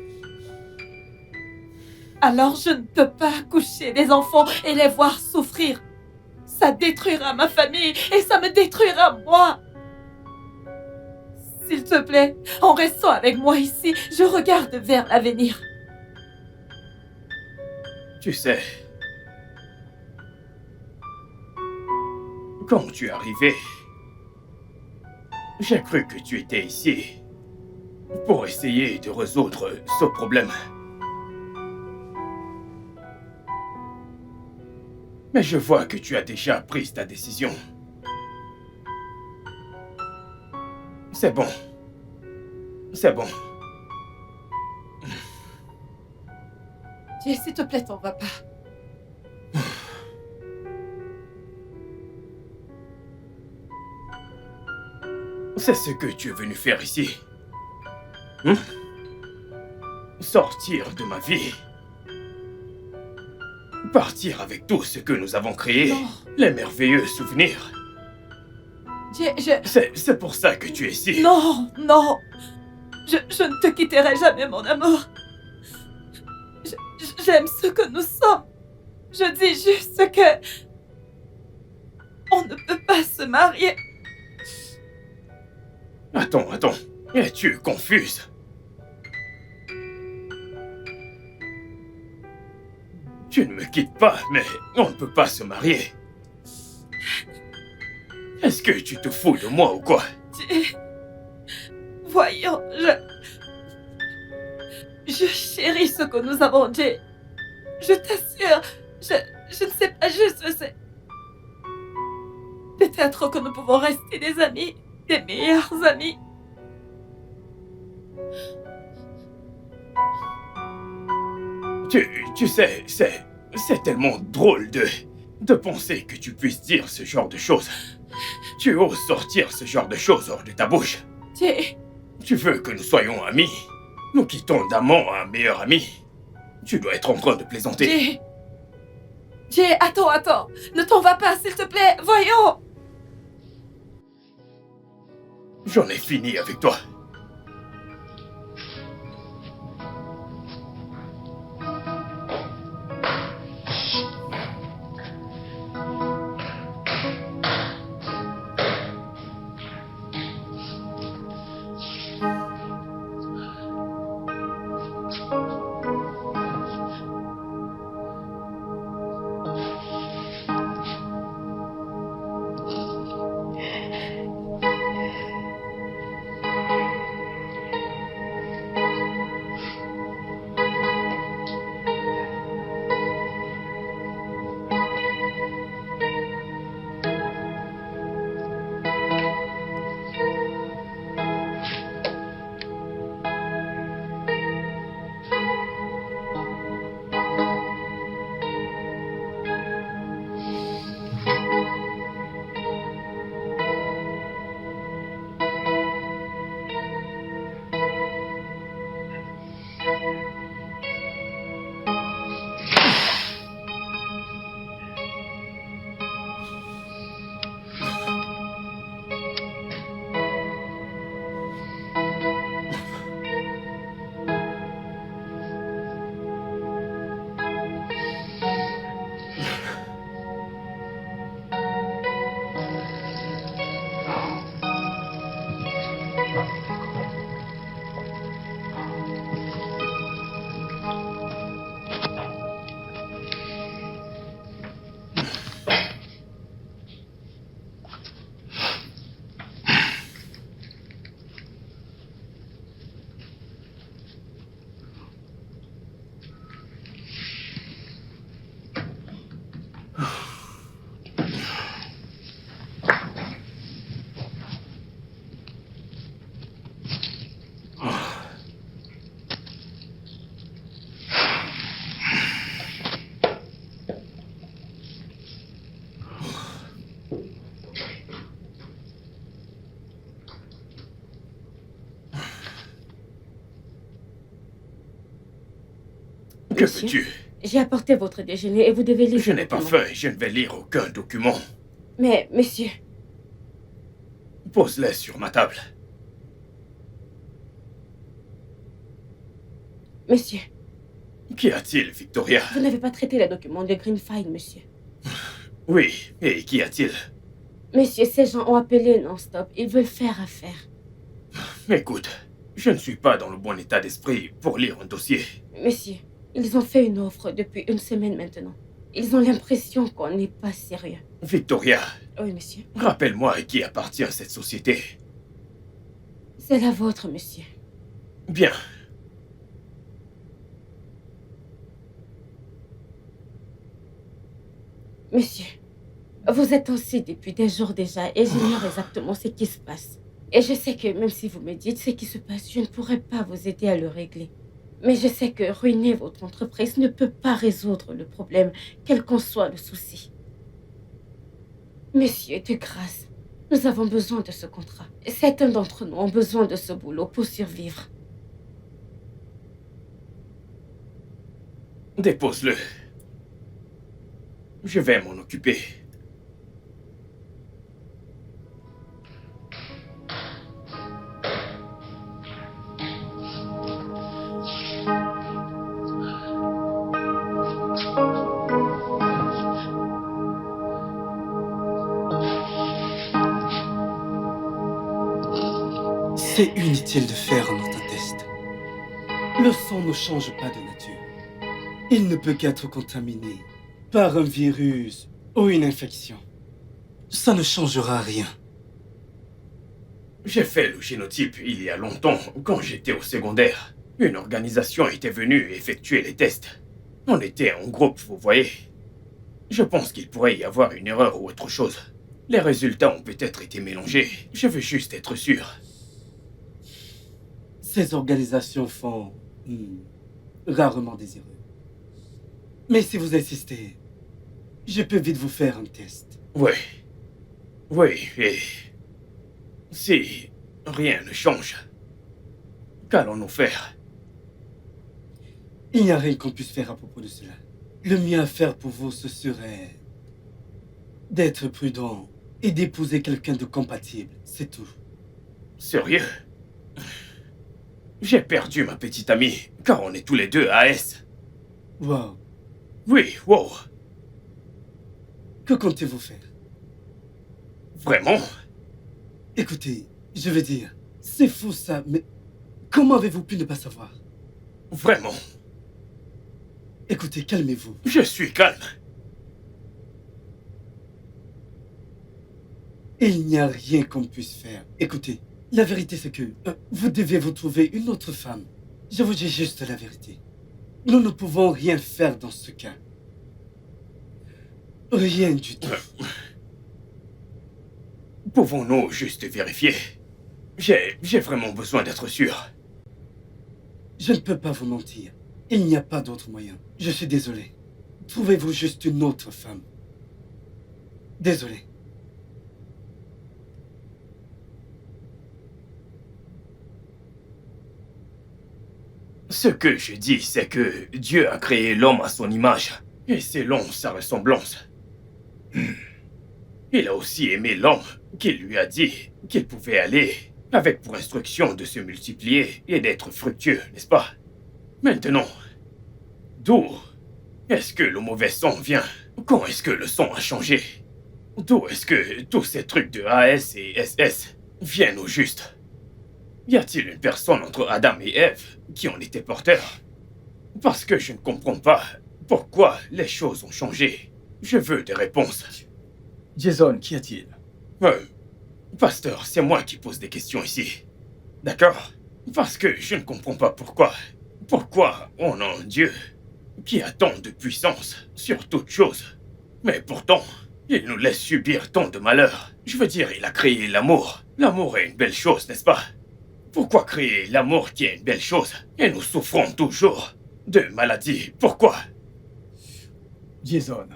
Alors je ne peux pas accoucher des enfants et les voir souffrir. Ça détruira ma famille et ça me détruira moi. S'il te plaît, en restant avec moi ici, je regarde vers l'avenir. Tu sais, quand tu es arrivé, j'ai cru que tu étais ici pour essayer de résoudre ce problème. Mais je vois que tu as déjà pris ta décision. C'est bon. C'est bon. Jay, s'il te plaît, t'en vas pas. C'est ce que tu es venu faire ici. Sortir de ma vie. Partir avec tout ce que nous avons créé. Non. Les merveilleux souvenirs. Jay, C'est pour ça que tu es ici. Non, non. Je ne te quitterai jamais, mon amour. J'aime ce que nous sommes. Je dis juste que... on ne peut pas se marier. Attends. Es-tu confuse? Tu ne me quittes pas, mais on ne peut pas se marier. Est-ce que tu te fous de moi ou quoi? Jay, voyons, je chéris ce que nous avons, Jay. Je t'assure, je ne sais pas, je sais. Peut-être que nous pouvons rester des amis, des meilleurs amis. Tu sais, c'est tellement drôle de penser que tu puisses dire ce genre de choses. Tu oses sortir ce genre de choses hors de ta bouche. Jay, Tu veux que nous soyons amis? Nous quittons d'amant à un meilleur ami. Tu dois être en train de plaisanter. Jay. Jay, attends. Ne t'en vas pas, s'il te plaît. Voyons. J'en ai fini avec toi. Que Monsieur, veux-tu? j'ai apporté votre déjeuner et vous devez lire. Je n'ai pas faim, je ne vais lire aucun document. Mais, monsieur, Pose-les sur ma table. monsieur, Qu'y a-t-il, Victoria? vous n'avez pas traité le document de Greenfield, monsieur. Oui, et qu'y a-t-il? Monsieur, ces gens ont appelé non-stop. Ils veulent faire affaire. Écoute, je ne suis pas dans le bon état d'esprit pour lire un dossier. Monsieur, ils ont fait une offre depuis une semaine maintenant. Ils ont l'impression qu'on n'est pas sérieux. Victoria, Oui, monsieur. rappelle-moi à qui appartient cette société. C'est la vôtre, monsieur. Bien. Monsieur, vous êtes aussi depuis des jours déjà et j'ignore exactement ce qui se passe. Et je sais que même si vous me dites ce qui se passe, je ne pourrai pas vous aider à le régler. Mais je sais que ruiner votre entreprise ne peut pas résoudre le problème, quel qu'en soit le souci. Monsieur, de grâce, nous avons besoin de ce contrat. Certains d'entre nous ont besoin de ce boulot pour survivre. Dépose-le. Je vais m'en occuper. C'est inutile de faire un autre test. Le sang ne change pas de nature. Il ne peut qu'être contaminé par un virus ou une infection. Ça ne changera rien. J'ai fait le génotype il y a longtemps, quand j'étais au secondaire. Une organisation était venue effectuer les tests. On était en groupe, vous voyez. Je pense qu'il pourrait y avoir une erreur ou autre chose. Les résultats ont peut-être été mélangés. Je veux juste être sûr. Ces organisations font rarement des erreurs. Mais si vous insistez, je peux vite vous faire un test. Oui. Oui, et... si rien ne change, qu'allons-nous faire? Il n'y a rien qu'on puisse faire à propos de cela. Le mieux à faire pour vous, ce serait d'être prudent et d'épouser quelqu'un de compatible, c'est tout. Sérieux? J'ai perdu ma petite amie, car on est tous les deux AS. Wow. Oui, wow. Que comptez-vous faire? Vraiment? Écoutez, je veux dire, c'est fou ça, mais comment avez-vous pu ne pas savoir? Vraiment? Écoutez, calmez-vous. Je suis calme. Il n'y a rien qu'on puisse faire. Écoutez, la vérité c'est que vous devez vous trouver une autre femme. Je vous dis juste la vérité. Nous ne pouvons rien faire dans ce cas. Rien du tout. Pouvons-nous juste vérifier? J'ai vraiment besoin d'être sûr. Je ne peux pas vous mentir. Il n'y a pas d'autre moyen. Je suis désolé. Trouvez-vous juste une autre femme. Désolé. Ce que je dis, c'est que Dieu a créé l'homme à son image, et selon sa ressemblance. Il a aussi aimé l'homme, qu'il lui a dit qu'il pouvait aller, avec pour instruction de se multiplier et d'être fructueux, n'est-ce pas? Maintenant, d'où est-ce que le mauvais son vient? Quand est-ce que le son a changé? D'où est-ce que tous ces trucs de AS et SS viennent au juste? Y a-t-il une personne entre Adam et Ève qui en était porteur? Parce que je ne comprends pas pourquoi les choses ont changé. Je veux des réponses. Jason, qu'y a-t-il? Pasteur, c'est moi qui pose des questions ici. D'accord? Parce que je ne comprends pas pourquoi. Pourquoi on a un Dieu qui a tant de puissance sur toute chose. Mais pourtant, il nous laisse subir tant de malheurs. Je veux dire, il a créé l'amour. L'amour est une belle chose, n'est-ce pas? Pourquoi créer l'amour qui est une belle chose et nous souffrons toujours de maladies? Pourquoi? Jason,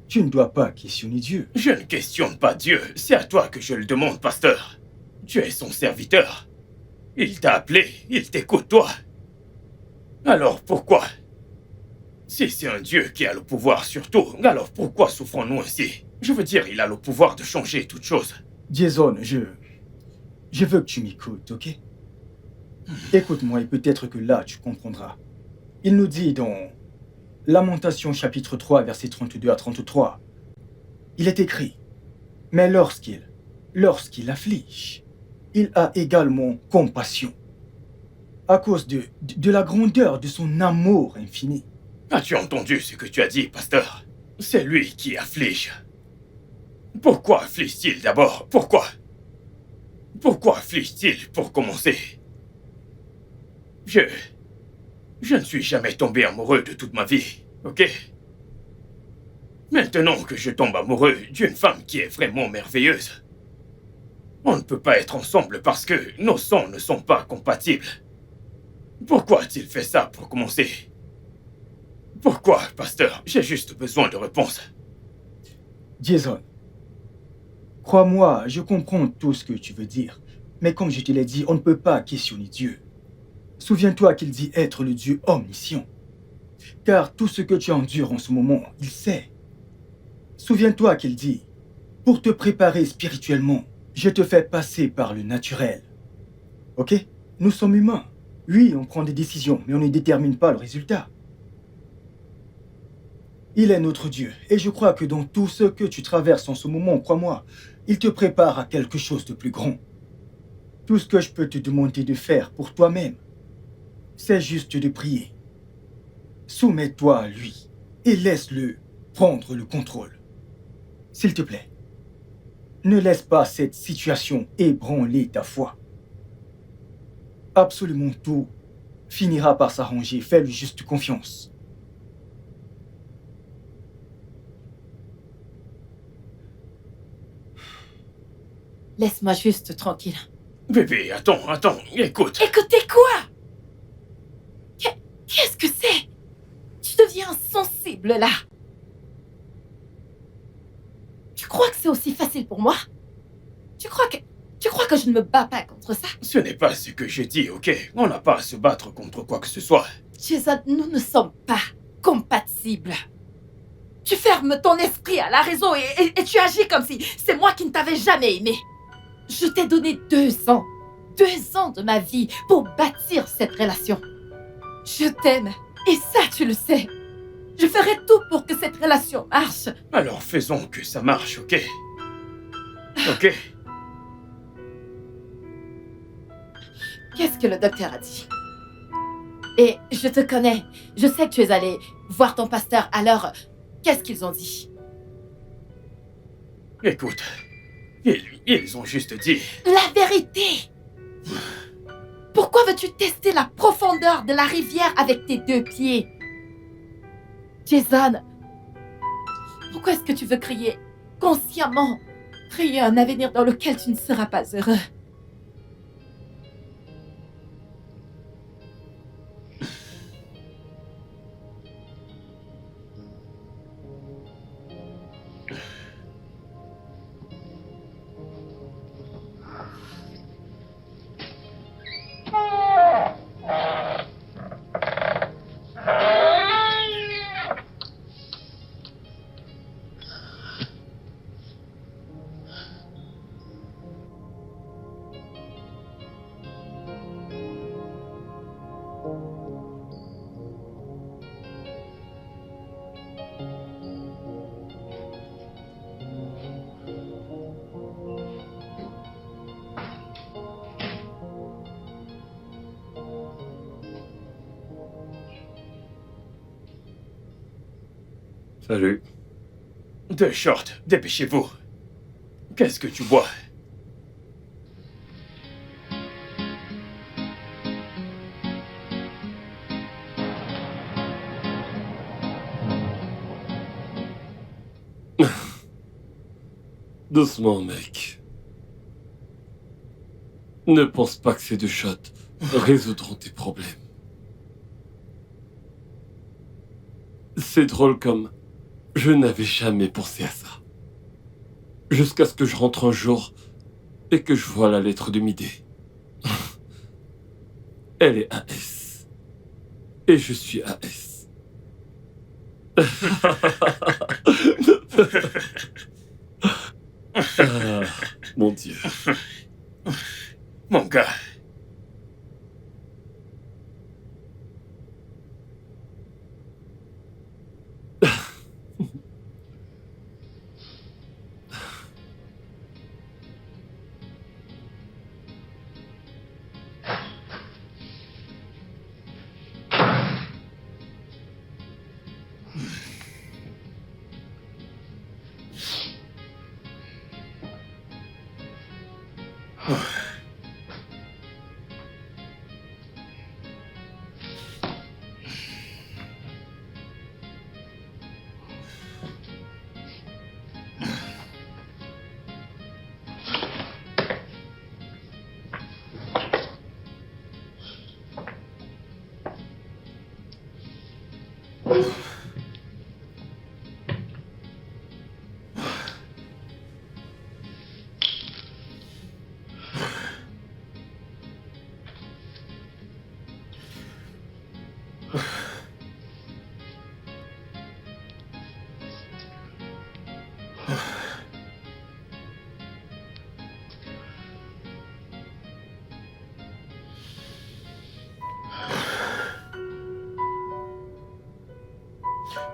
tu ne dois pas questionner Dieu. Je ne questionne pas Dieu, c'est à toi que je le demande, pasteur. Tu es son serviteur. Il t'a appelé, il t'écoute, toi. Alors pourquoi? Si c'est un Dieu qui a le pouvoir sur tout, alors pourquoi souffrons-nous ainsi? Je veux dire, il a le pouvoir de changer toute chose. Jason, je veux que tu m'écoutes, ok? Écoute-moi et peut-être que là, tu comprendras. Il nous dit dans Lamentation chapitre 3, versets 32 à 33, il est écrit, « Mais lorsqu'il afflige, il a également compassion, à cause de la grandeur de son amour infini. » As-tu entendu ce que tu as dit, pasteur? C'est lui qui afflige. Pourquoi afflige-t-il d'abord? Pourquoi? Pourquoi afflige-t-il pour commencer? Je ne suis jamais tombé amoureux de toute ma vie, ok? Maintenant que je tombe amoureux d'une femme qui est vraiment merveilleuse, on ne peut pas être ensemble parce que nos sons ne sont pas compatibles. Pourquoi a-t-il fait ça pour commencer? Pourquoi, pasteur? J'ai juste besoin de réponses. Jason, crois-moi, je comprends tout ce que tu veux dire, mais comme je te l'ai dit, on ne peut pas questionner Dieu. Souviens-toi qu'il dit être le Dieu omniscient. Car tout ce que tu endures en ce moment, il sait. Souviens-toi qu'il dit, pour te préparer spirituellement, je te fais passer par le naturel. Ok? Nous sommes humains. Oui, on prend des décisions, mais on ne détermine pas le résultat. Il est notre Dieu, et je crois que dans tout ce que tu traverses en ce moment, crois-moi, il te prépare à quelque chose de plus grand. Tout ce que je peux te demander de faire pour toi-même, c'est juste de prier. Soumets-toi à lui et laisse-le prendre le contrôle. S'il te plaît, ne laisse pas cette situation ébranler ta foi. Absolument tout finira par s'arranger. Fais-lui juste confiance. Laisse-moi juste tranquille. Bébé, attends, écoute. Écoutez quoi? Qu'est-ce que c'est? Tu deviens sensible là. Tu crois que c'est aussi facile pour moi? Tu crois que je ne me bats pas contre ça? Ce n'est pas ce que je dis, ok? On n'a pas à se battre contre quoi que ce soit. Jason, nous ne sommes pas compatibles. Tu fermes ton esprit à la raison et tu agis comme si c'est moi qui ne t'avais jamais aimé. Je t'ai donné 2 ans. 2 ans de ma vie pour bâtir cette relation. Je t'aime. Et ça, tu le sais. Je ferai tout pour que cette relation marche. Alors faisons que ça marche, ok? Ok? Qu'est-ce que le docteur a dit? Et je te connais. Je sais que tu es allé voir ton pasteur. Alors, qu'est-ce qu'ils ont dit? Écoute, ils ont juste dit... La vérité! Pourquoi veux-tu tester la profondeur de la rivière avec tes 2 pieds? Jason, pourquoi est-ce que tu veux créer consciemment un avenir dans lequel tu ne seras pas heureux? Salut. 2 shorts, dépêchez-vous. Qu'est-ce que tu bois? Doucement, mec. Ne pense pas que ces 2 shots résoudront tes problèmes. C'est drôle comme... Je n'avais jamais pensé à ça. Jusqu'à ce que je rentre un jour et que je vois la lettre de Midé. Elle est AS. Et je suis AS. Ah, mon Dieu. Mon gars.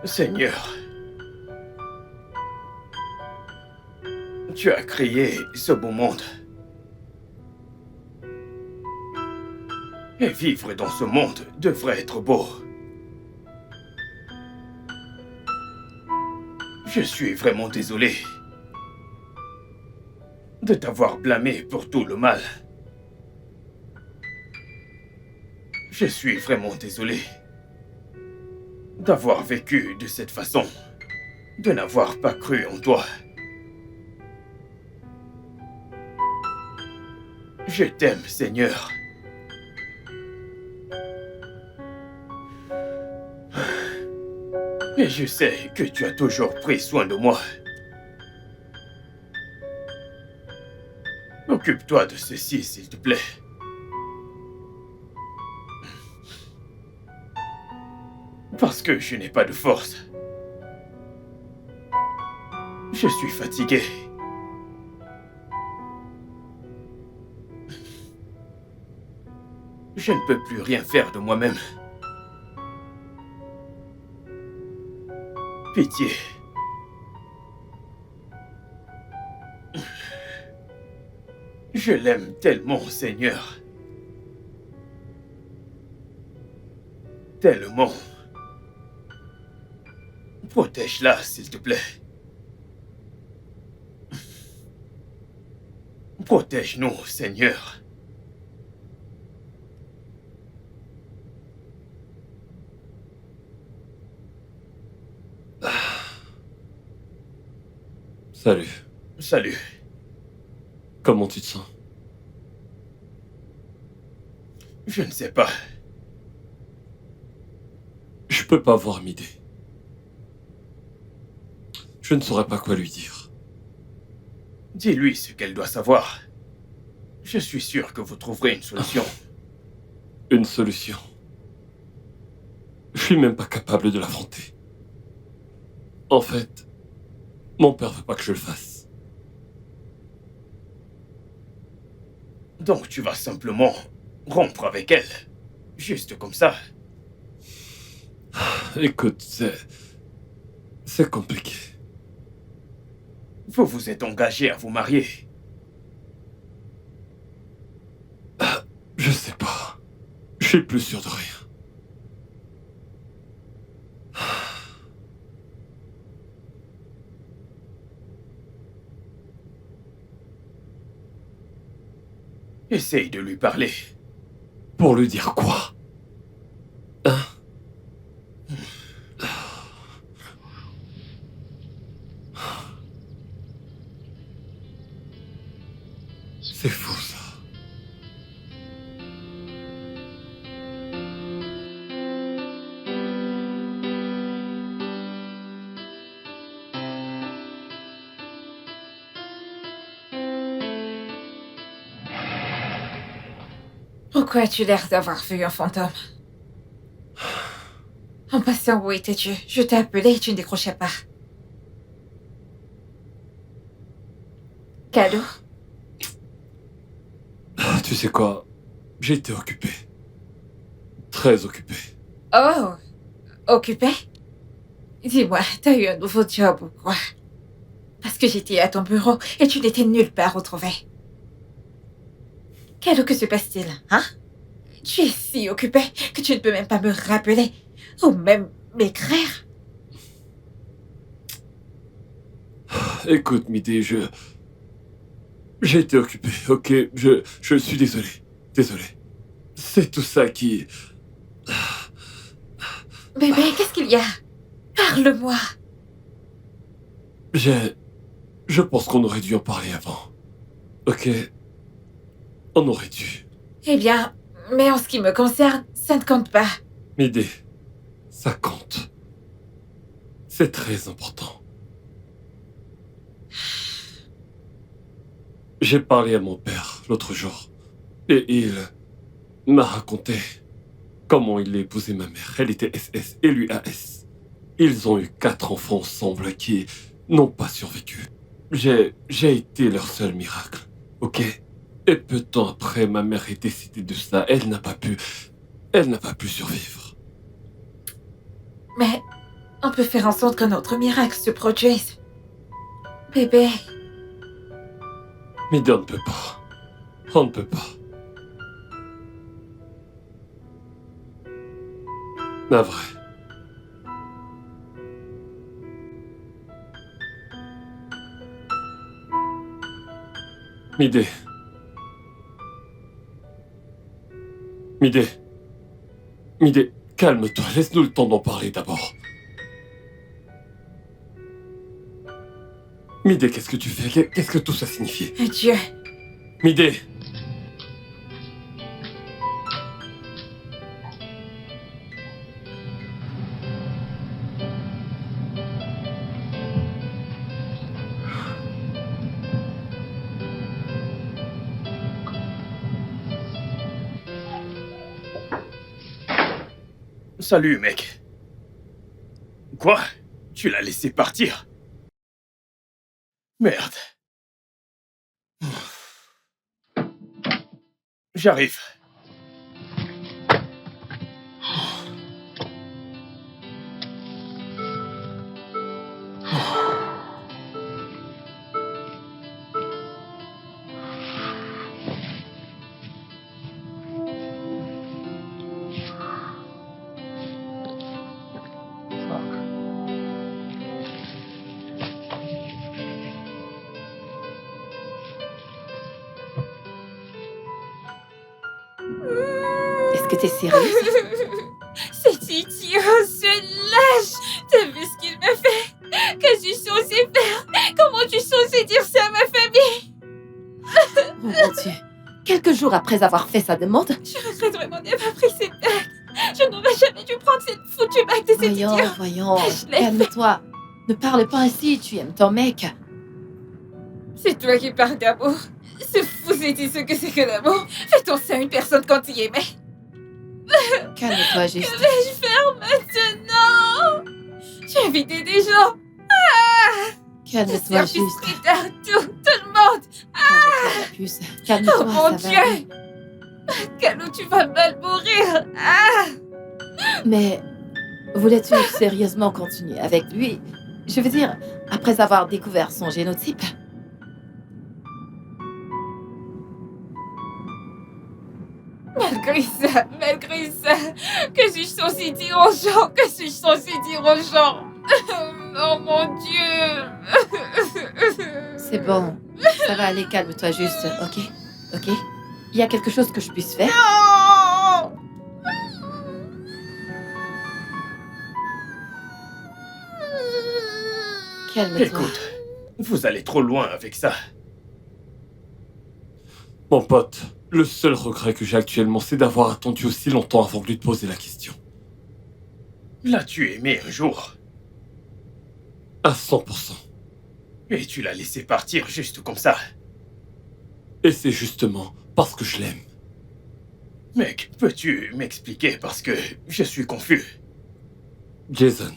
Seigneur, tu as créé ce beau monde. Et vivre dans ce monde devrait être beau. Je suis vraiment désolé de t'avoir blâmé pour tout le mal. Je suis vraiment désolé d'avoir vécu de cette façon, de n'avoir pas cru en toi. Je t'aime, Seigneur. Et je sais que tu as toujours pris soin de moi. Occupe-toi de ceci, s'il te plaît. Parce que je n'ai pas de force. Je suis fatigué. Je ne peux plus rien faire de moi-même. Pitié. Je l'aime tellement, Seigneur. Tellement. Protège-la, s'il te plaît. Protège-nous, Seigneur. Salut. Salut. Comment tu te sens? Je ne sais pas. Je peux pas voir Midé. Je ne saurais pas quoi lui dire. Dis-lui ce qu'elle doit savoir. Je suis sûr que vous trouverez une solution. Une solution. Je suis même pas capable de l'affronter. En fait, mon père veut pas que je le fasse. Donc tu vas simplement rompre avec elle. Juste comme ça. Écoute, c'est compliqué. Vous vous êtes engagé à vous marier. Je sais pas. Je suis plus sûr de rien. Essaye de lui parler. Pour lui dire quoi? Hein? C'est fou ça. Pourquoi as-tu l'air d'avoir vu un fantôme? En passant, où étais-tu? Je t'ai appelé et tu ne décrochais pas. Cadeau? Tu sais quoi? J'ai été occupé. Très occupé. Oh, occupé? Dis-moi, t'as eu un nouveau job ou quoi? Parce que j'étais à ton bureau et tu n'étais nulle part retrouvé. Cadeau, que se passe-t-il, hein? Tu es si occupé que tu ne peux même pas me rappeler ou même m'écrire. Écoute, Midé, j'ai été occupé, ok? Je suis désolé. Désolé. C'est tout ça qui... Bébé, qu'est-ce qu'il y a? Parle-moi. Je pense qu'on aurait dû en parler avant. Ok? On aurait dû. Eh bien, mais en ce qui me concerne, ça ne compte pas. Midé, ça compte. C'est très important. J'ai parlé à mon père l'autre jour. Et il m'a raconté comment il a épousé ma mère. Elle était SS et lui AS. Ils ont eu 4 enfants ensemble qui n'ont pas survécu. J'ai été leur seul miracle, ok? Et peu de temps après, ma mère est décédée de ça. Elle n'a pas pu survivre. Mais on peut faire en sorte qu'un autre miracle se produise. Bébé, Mais on ne peut pas. On ne peut pas. La vraie. Midé. Midé. Midé, calme-toi, laisse-nous le temps d'en parler d'abord. Midé, qu'est-ce que tu fais? Qu'est-ce que tout ça signifie? Adieu. Midé! Salut, mec. Quoi? Tu l'as laissé partir? Merde. J'arrive. Est-ce que t'es sérieuse? C'est idiot, ce lâche. T'as vu ce qu'il me fait? Que suis-je censée faire? Comment tu es censée dire ça à ma famille? Oh mon Dieu. Quelques jours après avoir fait sa demande, Je regrette vraiment d'avoir pris cette bague. Je n'aurais jamais dû prendre cette foutue bague de cet idiot. voyons, Je l'ai calme-toi. Ne parle pas ainsi, tu aimes ton mec. C'est toi qui parles d'amour. C'est fou, c'est ce que c'est que l'amour. Fait-on ça à une personne quand il aimait? Calme-toi juste. Que vais-je faire maintenant? J'ai invité des gens. Calme-toi Service juste. traiteur, tout le monde. Calme-toi la puce. Calme-toi, Oh mon ça va Dieu. aller. Calou, tu vas mal mourir. Mais voulais-tu sérieusement continuer avec lui? Je veux dire, après avoir découvert son génotype. Malgré ça, que suis-je censée dire aux gens? Que suis-je censée dire aux gens? Oh mon Dieu. C'est bon. Ça va aller, calme-toi juste, ok? Ok? Il y a quelque chose que je puisse faire? Non. Calme-toi. Écoute, vous allez trop loin avec ça. Mon pote, le seul regret que j'ai actuellement, c'est d'avoir attendu aussi longtemps avant de lui poser la question. L'as-tu aimé un jour? À 100%. Et tu l'as laissé partir juste comme ça? Et c'est justement parce que je l'aime. Mec, peux-tu m'expliquer parce que je suis confus? Jason,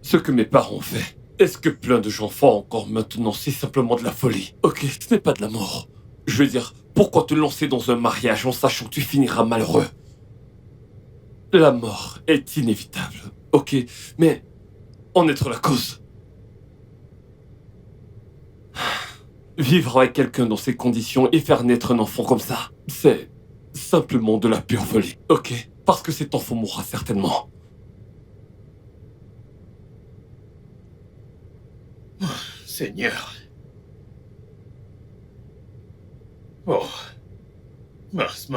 ce que mes parents ont fait, est-ce que plein de gens font encore maintenant? C'est simplement de la folie. Ok, ce n'est pas de la mort. Je veux dire, pourquoi te lancer dans un mariage en sachant que tu finiras malheureux? La mort est inévitable, ok, mais en être la cause. Vivre avec quelqu'un dans ces conditions et faire naître un enfant comme ça, c'est simplement de la pure folie, ok? Parce que cet enfant mourra certainement. Seigneur. Oh. Mince.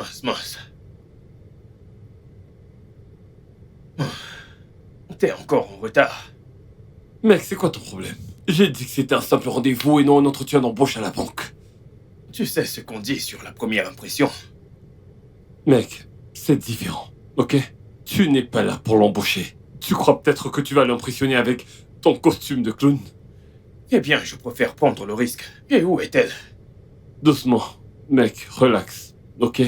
T'es encore en retard. Mec, c'est quoi ton problème? J'ai dit que c'était un simple rendez-vous et non un entretien d'embauche à la banque. Tu sais ce qu'on dit sur la première impression. Mec, c'est différent, ok? Tu n'es pas là pour l'embaucher. Tu crois peut-être que tu vas l'impressionner avec ton costume de clown? Eh bien, je préfère prendre le risque. Et où est-elle? Doucement, mec, relax, ok?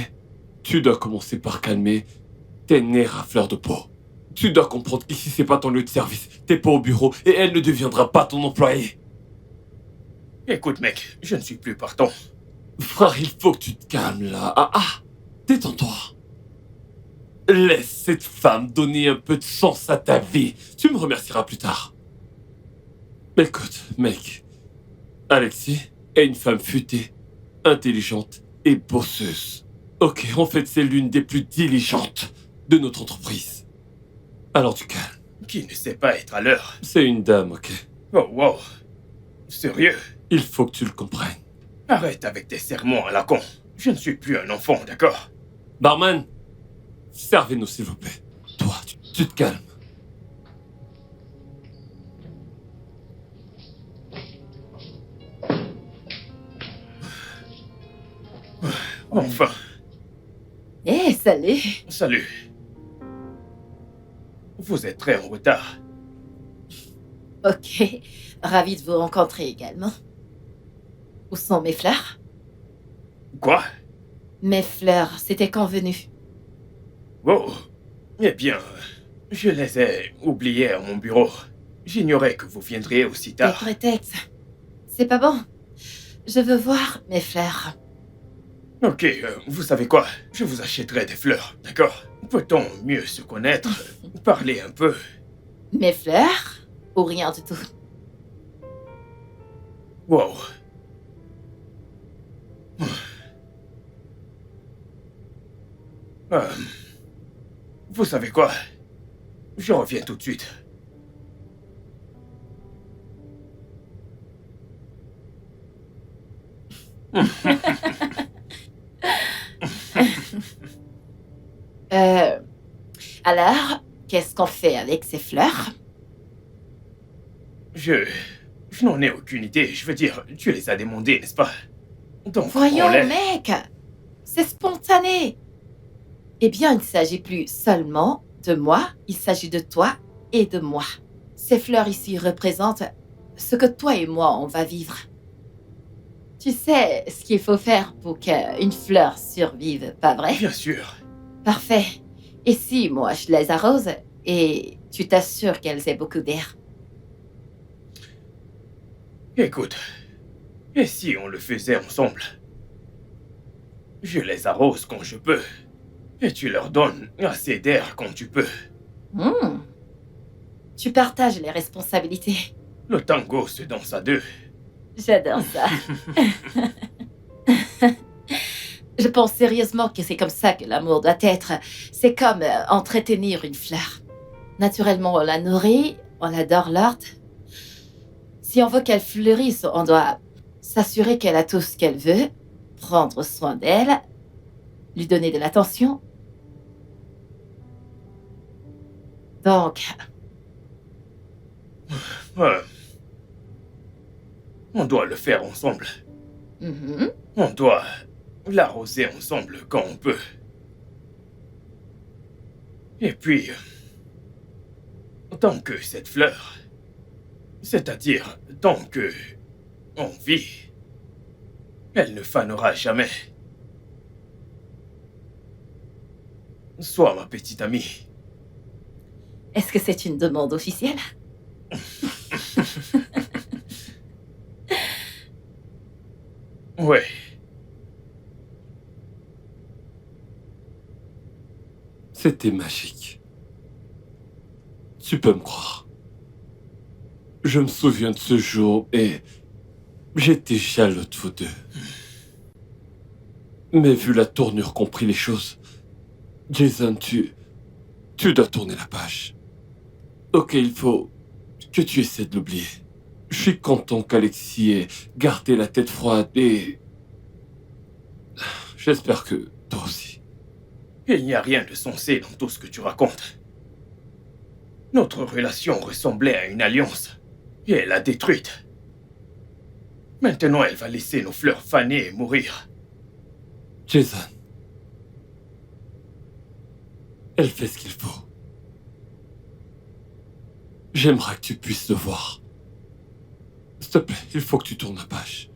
Tu dois commencer par calmer tes nerfs à fleur de peau. Tu dois comprendre qu'ici c'est pas ton lieu de service, t'es pas au bureau et elle ne deviendra pas ton employé. Écoute, mec, je ne suis plus partant. Frère, il faut que tu te calmes là. Détends-toi. Laisse cette femme donner un peu de sens à ta vie. Tu me remercieras plus tard. Écoute, mec, Alexis est une femme futée, intelligente et bosseuse. Ok, en fait, c'est l'une des plus diligentes de notre entreprise. Alors du calme. Qui ne sait pas être à l'heure. C'est une dame, ok? Oh, wow. Sérieux? Il faut que tu le comprennes. Arrête avec tes sermons à la con. Je ne suis plus un enfant, d'accord? Barman, servez-nous s'il vous plaît. Toi, tu te calmes. Enfin, Eh, salut. salut. Vous êtes très en retard. Ok, ravi de vous rencontrer également. Où sont mes fleurs? Quoi? Mes fleurs, c'était convenu. Oh, eh bien, je les ai oubliées à mon bureau. J'ignorais que vous viendriez aussi Des tard. prétextes. C'est pas bon. Je veux voir mes fleurs. Ok, vous savez quoi? Je vous achèterai des fleurs, d'accord? Peut-on mieux se connaître, parler un peu? Mes fleurs? Ou rien du tout? Wow. Euh, vous savez quoi? Je reviens tout de suite. Alors, qu'est-ce qu'on fait avec ces fleurs? Je n'en ai aucune idée. Je veux dire, tu les as demandées, n'est-ce pas? Donc, Voyons, prends-les. mec! C'est spontané! Eh bien, il ne s'agit plus seulement de moi, il s'agit de toi et de moi. Ces fleurs ici représentent ce que toi et moi, on va vivre. Tu sais ce qu'il faut faire pour qu'une fleur survive, pas vrai? Bien sûr. Parfait. Et si moi, je les arrose et tu t'assures qu'elles aient beaucoup d'air? Écoute, et si on le faisait ensemble? Je les arrose quand je peux, et tu leur donnes assez d'air quand tu peux. Hmm. Tu partages les responsabilités. Le tango se danse à deux. J'adore ça. Je pense sérieusement que c'est comme ça que l'amour doit être. C'est comme entretenir une fleur. Naturellement, on la nourrit, on la dorlote. Si on veut qu'elle fleurisse, on doit s'assurer qu'elle a tout ce qu'elle veut, prendre soin d'elle, lui donner de l'attention. Donc, On doit le faire ensemble. mhm, On doit l'arroser ensemble quand on peut. Et puis, tant que cette fleur, c'est-à-dire tant que on vit, elle ne fanera jamais. Sois ma petite amie. est-ce que c'est une demande officielle? Ouais, C'était magique. Tu peux me croire. Je me souviens de ce jour et j'étais jaloux de vous deux. Mais vu la tournure qu'ont pris les choses, Jason, tu dois tourner la page. Ok, il faut que tu essaies de l'oublier. Je suis content qu'Alexis ait gardé la tête froide et j'espère que toi aussi. il n'y a rien de sensé dans tout ce que tu racontes. Notre relation ressemblait à une alliance, et elle l'a détruite. Maintenant, elle va laisser nos fleurs faner et mourir. Jason, elle fait ce qu'il faut. J'aimerais que tu puisses le voir. S'il te plaît, il faut que tu tournes la page.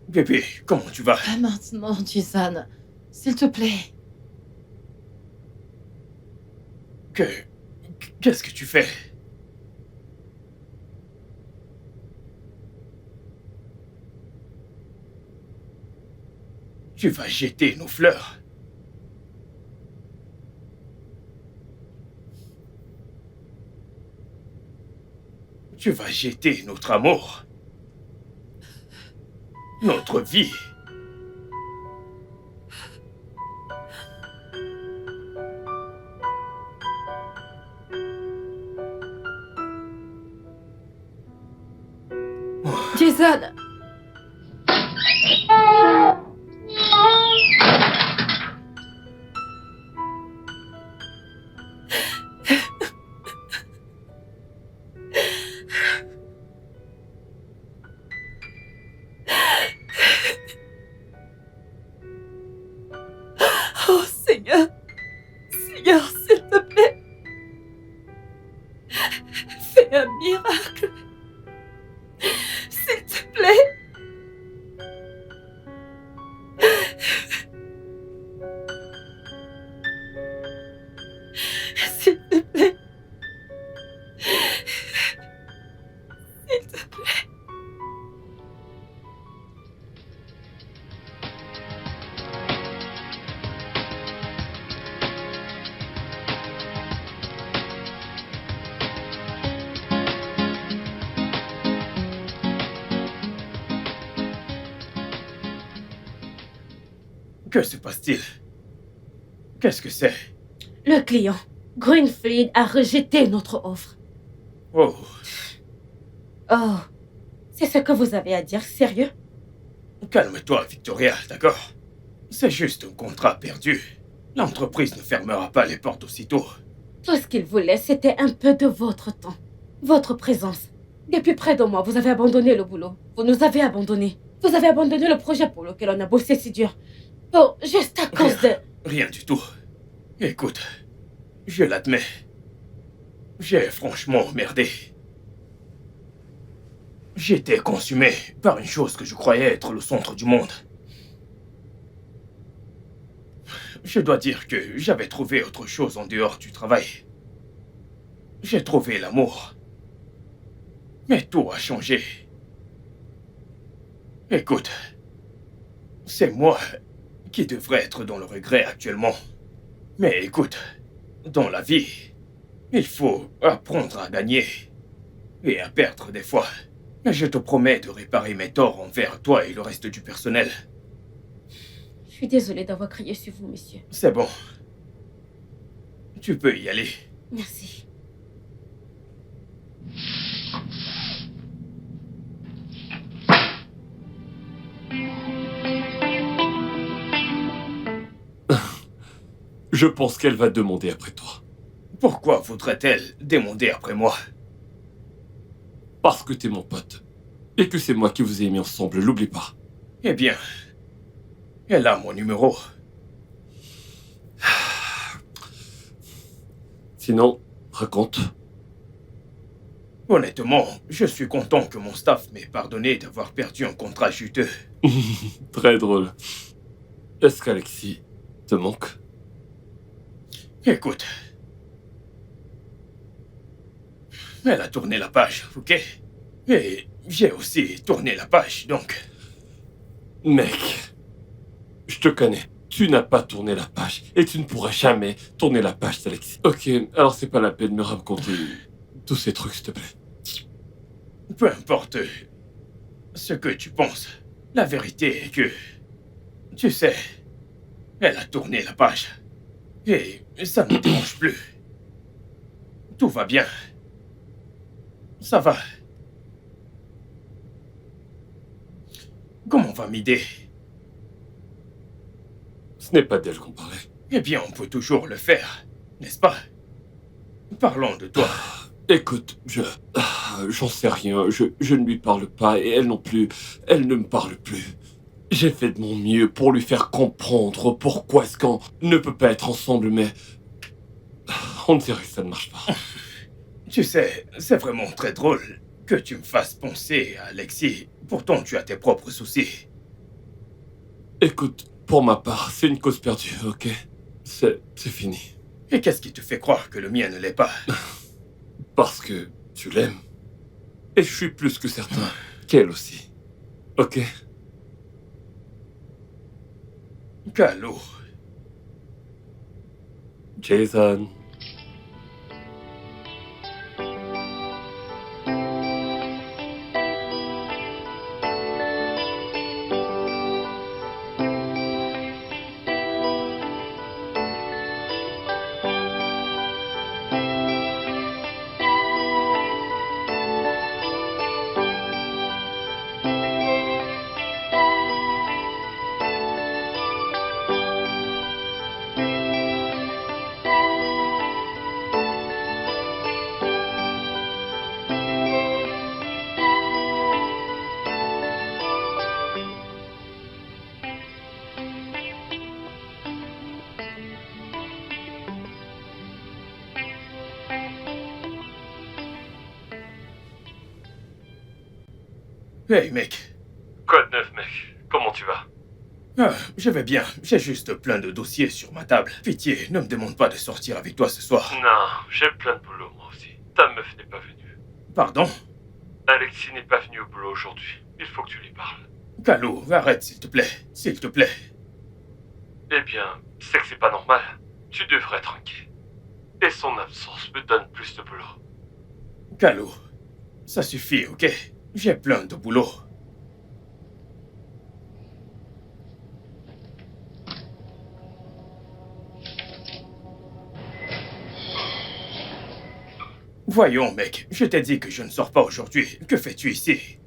Bébé, comment tu vas? Pas maintenant, Jason. S'il te plaît. Qu'est-ce que tu fais? Tu vas jeter nos fleurs. Tu vas jeter notre amour. Notre vie. Jason! Oh Seigneur! Seigneur, s'il te plaît! Fais un miracle! S'il te plaît! S'il te plaît! S'il te plaît! Que se passe-t-il? Qu'est-ce que c'est? Le client, Greenfleet, a rejeté notre offre. Oh, Oh, c'est ce que vous avez à dire, sérieux? calme-toi, Victoria, d'accord? C'est juste un contrat perdu. L'entreprise ne fermera pas les portes aussitôt. Tout ce qu'il voulait, c'était un peu de votre temps, votre présence. Depuis près de mois, vous avez abandonné le boulot. Vous nous avez abandonnés. Vous avez abandonné le projet pour lequel on a bossé si dur. Oh, juste à cause de... Rien du tout. Écoute, je l'admets. J'ai franchement merdé. J'étais consumé par une chose que je croyais être le centre du monde. Je dois dire que j'avais trouvé autre chose en dehors du travail. J'ai trouvé l'amour. Mais tout a changé. Écoute, c'est moi qui devrais être dans le regret actuellement. Mais écoute, dans la vie, il faut apprendre à gagner et à perdre des fois. Mais je te promets de réparer mes torts envers toi et le reste du personnel. Je suis désolée d'avoir crié sur vous, monsieur. C'est bon. Tu peux y aller. Merci. Je pense qu'elle va demander après toi. Pourquoi voudrait-elle demander après moi? Parce que t'es mon pote. Et que c'est moi qui vous ai mis ensemble, l'oublie pas. Eh bien, elle a mon numéro. Sinon, raconte. Honnêtement, je suis content que mon staff m'ait pardonné d'avoir perdu un contrat juteux. Très drôle. Est-ce qu'Alexis te manque? Écoute. Elle a tourné la page, ok? Et j'ai aussi tourné la page, donc... Mec, je te connais. Tu n'as pas tourné la page. Et tu ne pourras jamais tourner la page d'Alexis. Ok, alors c'est pas la peine de me raconter tous ces trucs, s'il te plaît. Peu importe ce que tu penses, la vérité est que... Tu sais, elle a tourné la page. Et ça ne me dérange plus. Tout va bien. Ça va. Comment va m'aider? Ce n'est pas d'elle qu'on parlait. Eh bien, on peut toujours le faire, n'est-ce pas? Parlons de toi. Écoute, j'en sais rien. Je ne lui parle pas et elle non plus. Elle ne me parle plus. J'ai fait de mon mieux pour lui faire comprendre pourquoi est-ce qu'on ne peut pas être ensemble, mais... On dirait que ça ne marche pas. Tu sais, c'est vraiment très drôle que tu me fasses penser à Alexis. Pourtant, tu as tes propres soucis. Écoute, pour ma part, c'est une cause perdue, ok? C'est fini. Et qu'est-ce qui te fait croire que le mien ne l'est pas? Parce que tu l'aimes. Et je suis plus que certain qu'elle aussi. Ok? Calo. Jason. Hey mec. Quoi de neuf, mec? Comment tu vas? Ah, je vais bien. J'ai juste plein de dossiers sur ma table. Pitié, ne me demande pas de sortir avec toi ce soir. Non, j'ai plein de boulot, moi aussi. Ta meuf n'est pas venue. Pardon? Alexis n'est pas venu au boulot aujourd'hui. Il faut que tu lui parles. Calo, arrête s'il te plaît. S'il te plaît. Eh bien, c'est que c'est pas normal. Tu devrais être inquiet. Et son absence me donne plus de boulot. Calo, ça suffit, ok? J'ai plein de boulot. Voyons, mec, je t'ai dit que je ne sors pas aujourd'hui. Que fais-tu ici?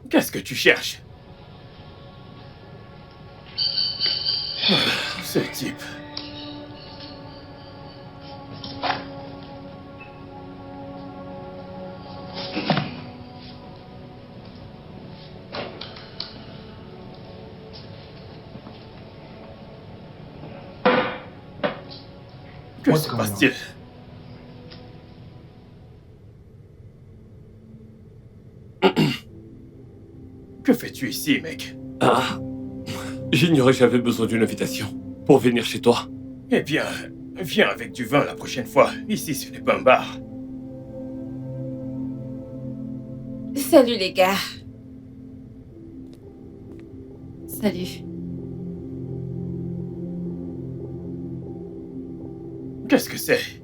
Qu'est-ce que tu cherches? Ce type. Que se passe-t-il? Que fais-tu ici, mec? Ah, j'ignorais que j'avais besoin d'une invitation pour venir chez toi. Eh bien, viens avec du vin la prochaine fois. Ici, ce n'est pas un bar. Salut les gars. Salut. Qu'est-ce que c'est?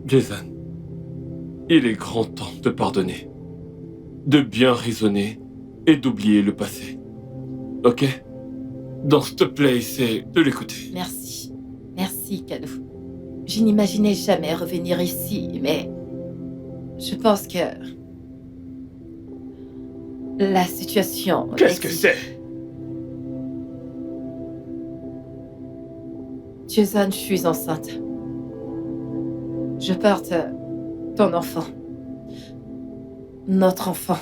Jason, il est grand temps de pardonner, de bien raisonner et d'oublier le passé. Ok? Donc, s'il te plaît, essaie de l'écouter. Merci. Merci, Calo. Je n'imaginais jamais revenir ici, mais je pense que la situation... Qu'est-ce que c'est? Jason, je suis enceinte. Je porte ton enfant. Notre enfant.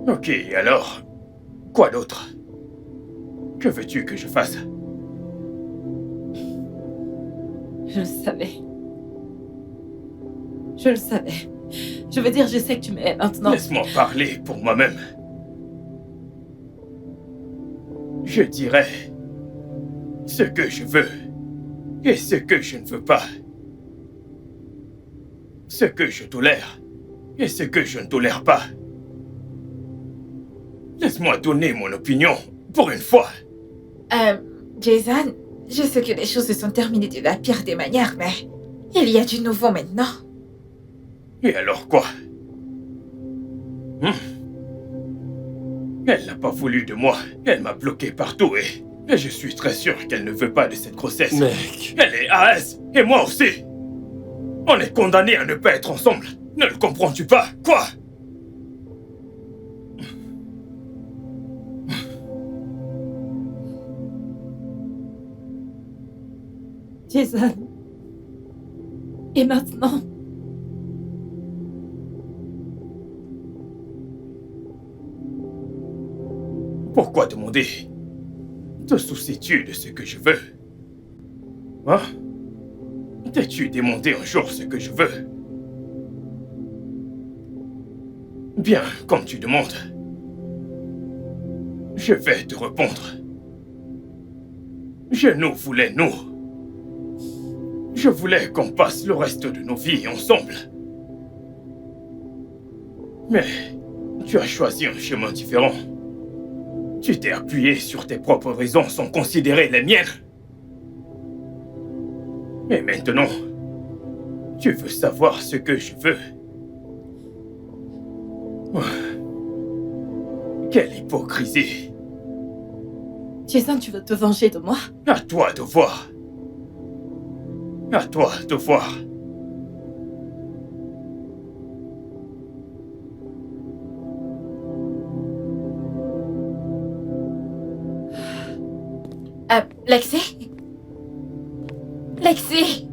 Ok, alors, quoi d'autre? Que veux-tu que je fasse? Je le savais. Je le savais. Je veux dire, je sais que tu m'aimes maintenant. Laisse-moi parler pour moi-même. Je dirais ce que je veux et ce que je ne veux pas. Ce que je tolère et ce que je ne tolère pas. Laisse-moi donner mon opinion pour une fois. Jason, je sais que les choses se sont terminées de la pire des manières, mais il y a du nouveau maintenant. Et alors quoi? Elle n'a pas voulu de moi. Elle m'a bloqué partout et je suis très sûr qu'elle ne veut pas de cette grossesse. Mec, Elle est AS et moi aussi. On est condamnés à ne pas être ensemble. Ne le comprends-tu pas? Quoi? Jason. Et maintenant? Pourquoi demander? Te soucies-tu de ce que je veux? Hein? T'es-tu demandé un jour ce que je veux? Bien, comme tu demandes. Je vais te répondre. Je nous voulais nous. Je voulais qu'on passe le reste de nos vies ensemble. Mais tu as choisi un chemin différent. Tu t'es appuyé sur tes propres raisons sans considérer les miennes. Et maintenant, tu veux savoir ce que je veux. Quelle hypocrisie. Jason, tu veux te venger de moi? À toi de voir. À toi de voir. Lexi? Lexi?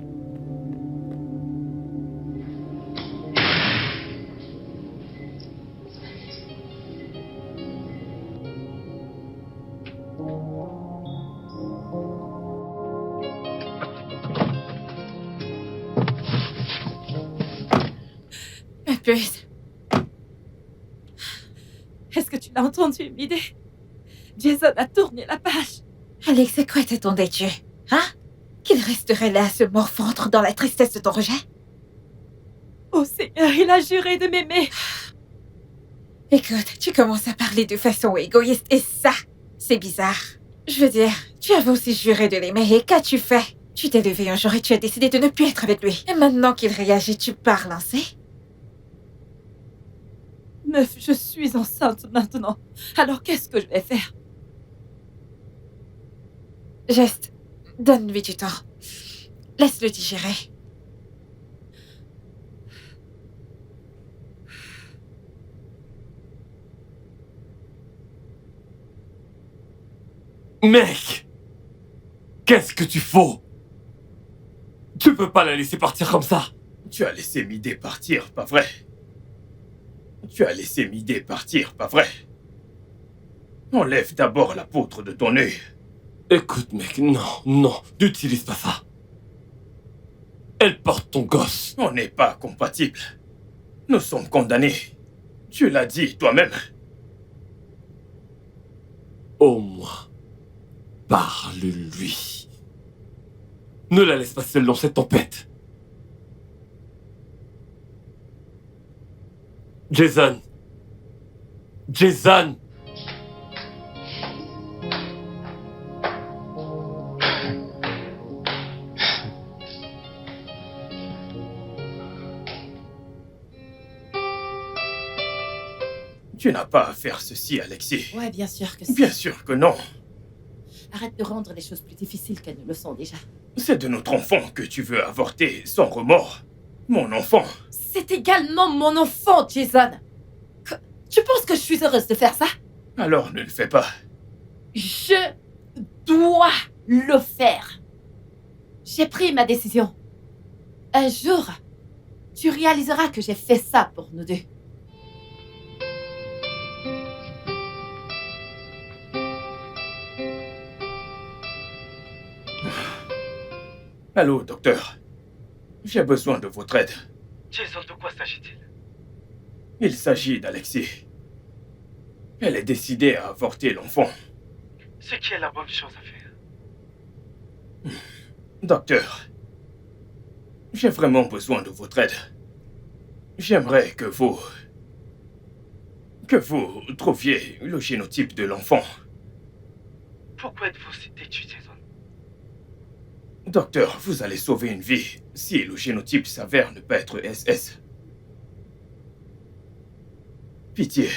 Ma puce. Est-ce que tu l'as entendu, Midé? Jason a tourné la page. Alex, à quoi t'attendais-tu? Hein? Qu'il resterait là à se morfondre dans la tristesse de ton rejet? Oh Seigneur, il a juré de m'aimer. Écoute, tu commences à parler de façon égoïste et ça, c'est bizarre. Je veux dire, tu avais aussi juré de l'aimer et qu'as-tu fait? Tu t'es levé un jour et tu as décidé de ne plus être avec lui. Et maintenant qu'il réagit, tu pars lancer? Meuf, je suis enceinte maintenant. Alors qu'est-ce que je vais faire? Juste, donne-lui du temps. Laisse-le digérer. Mec! Qu'est-ce que tu fous? Tu peux pas la laisser partir comme ça. Tu as laissé Midé partir, pas vrai? Tu as laissé Midé partir, pas vrai? Enlève d'abord la poutre de ton œil. Écoute, mec, non, n'utilise pas ça. Elle porte ton gosse. On n'est pas compatibles. Nous sommes condamnés. Tu l'as dit toi-même. Au moins, parle-lui. Ne la laisse pas seule dans cette tempête. Jason. Jason. Tu n'as pas à faire ceci, Alexis. Ouais, bien sûr que si. Bien sûr que non. Arrête de rendre les choses plus difficiles qu'elles ne le sont déjà. C'est de notre enfant que tu veux avorter sans remords. Mon enfant. C'est également mon enfant, Jason. Tu penses que je suis heureuse de faire ça? Alors ne le fais pas. Je dois le faire. J'ai pris ma décision. Un jour, tu réaliseras que j'ai fait ça pour nous deux. Allô, docteur. J'ai besoin de votre aide. Jason, de quoi s'agit-il? Il s'agit d'Alexis. Elle est décidée à avorter l'enfant. Ce qui est la bonne chose à faire. Docteur, j'ai vraiment besoin de votre aide. J'aimerais que vous trouviez le génotype de l'enfant. Pourquoi êtes-vous si têtu, Jason? Docteur, vous allez sauver une vie si le génotype s'avère ne pas être SS. Pitié.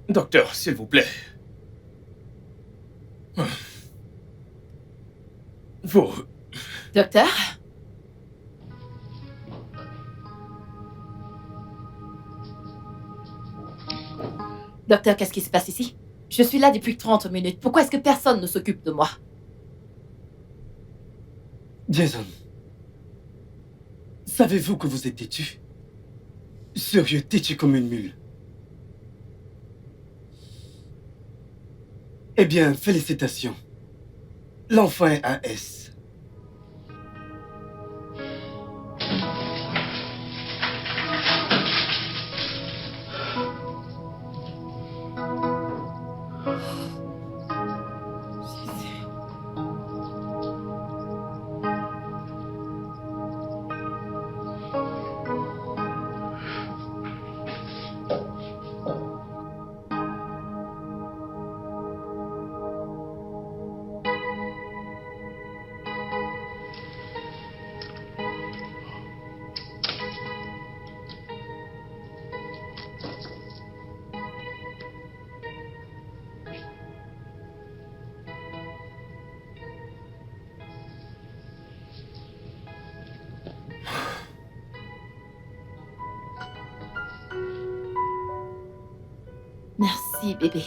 Docteur, s'il vous plaît. Docteur? Docteur, qu'est-ce qui se passe ici? Je suis là depuis 30 minutes. Pourquoi est-ce que personne ne s'occupe de moi? Jason, savez-vous que vous êtes têtu? Sérieux, têtu comme une mule. Eh bien, félicitations. L'enfant est un S. Merci, bébé.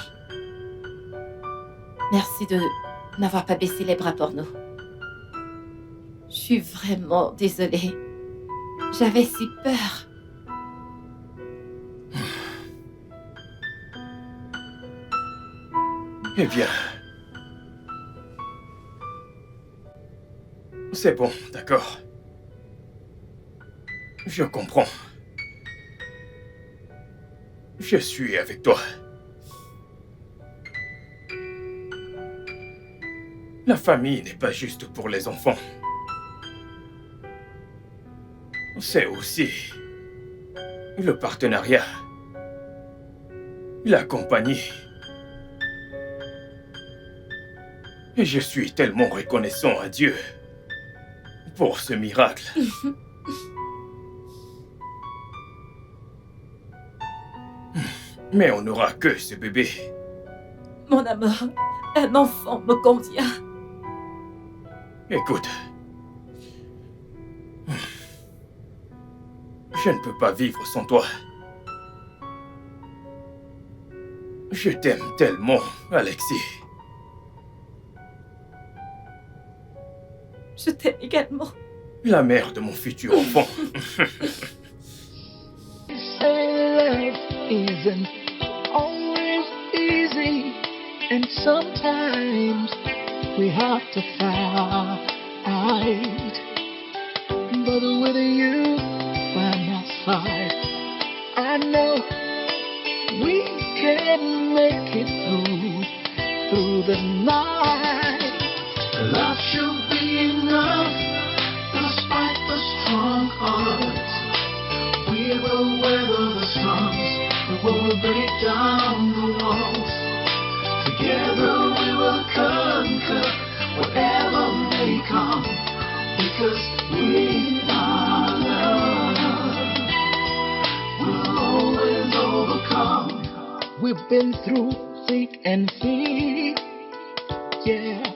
Merci de n'avoir pas baissé les bras pour nous. Je suis vraiment désolée. J'avais si peur. Eh bien... C'est bon, d'accord. Je comprends. Je suis avec toi. La famille n'est pas juste pour les enfants. C'est aussi le partenariat, la compagnie. Et je suis tellement reconnaissant à Dieu pour ce miracle. Mais on n'aura que ce bébé. Mon amour, un enfant me convient. Écoute, je ne peux pas vivre sans toi. Je t'aime tellement, Alexis. Je t'aime également. La mère de mon futur enfant. Isn't always easy, and sometimes we have to fight. But with you by my side, I know we can make it through the night. Love should be enough, despite the strong hearts. We will weather the storms, we will break down the walls. Together we will conquer whatever may come, because we are love. We'll always overcome. We've been through thick and thin, yeah.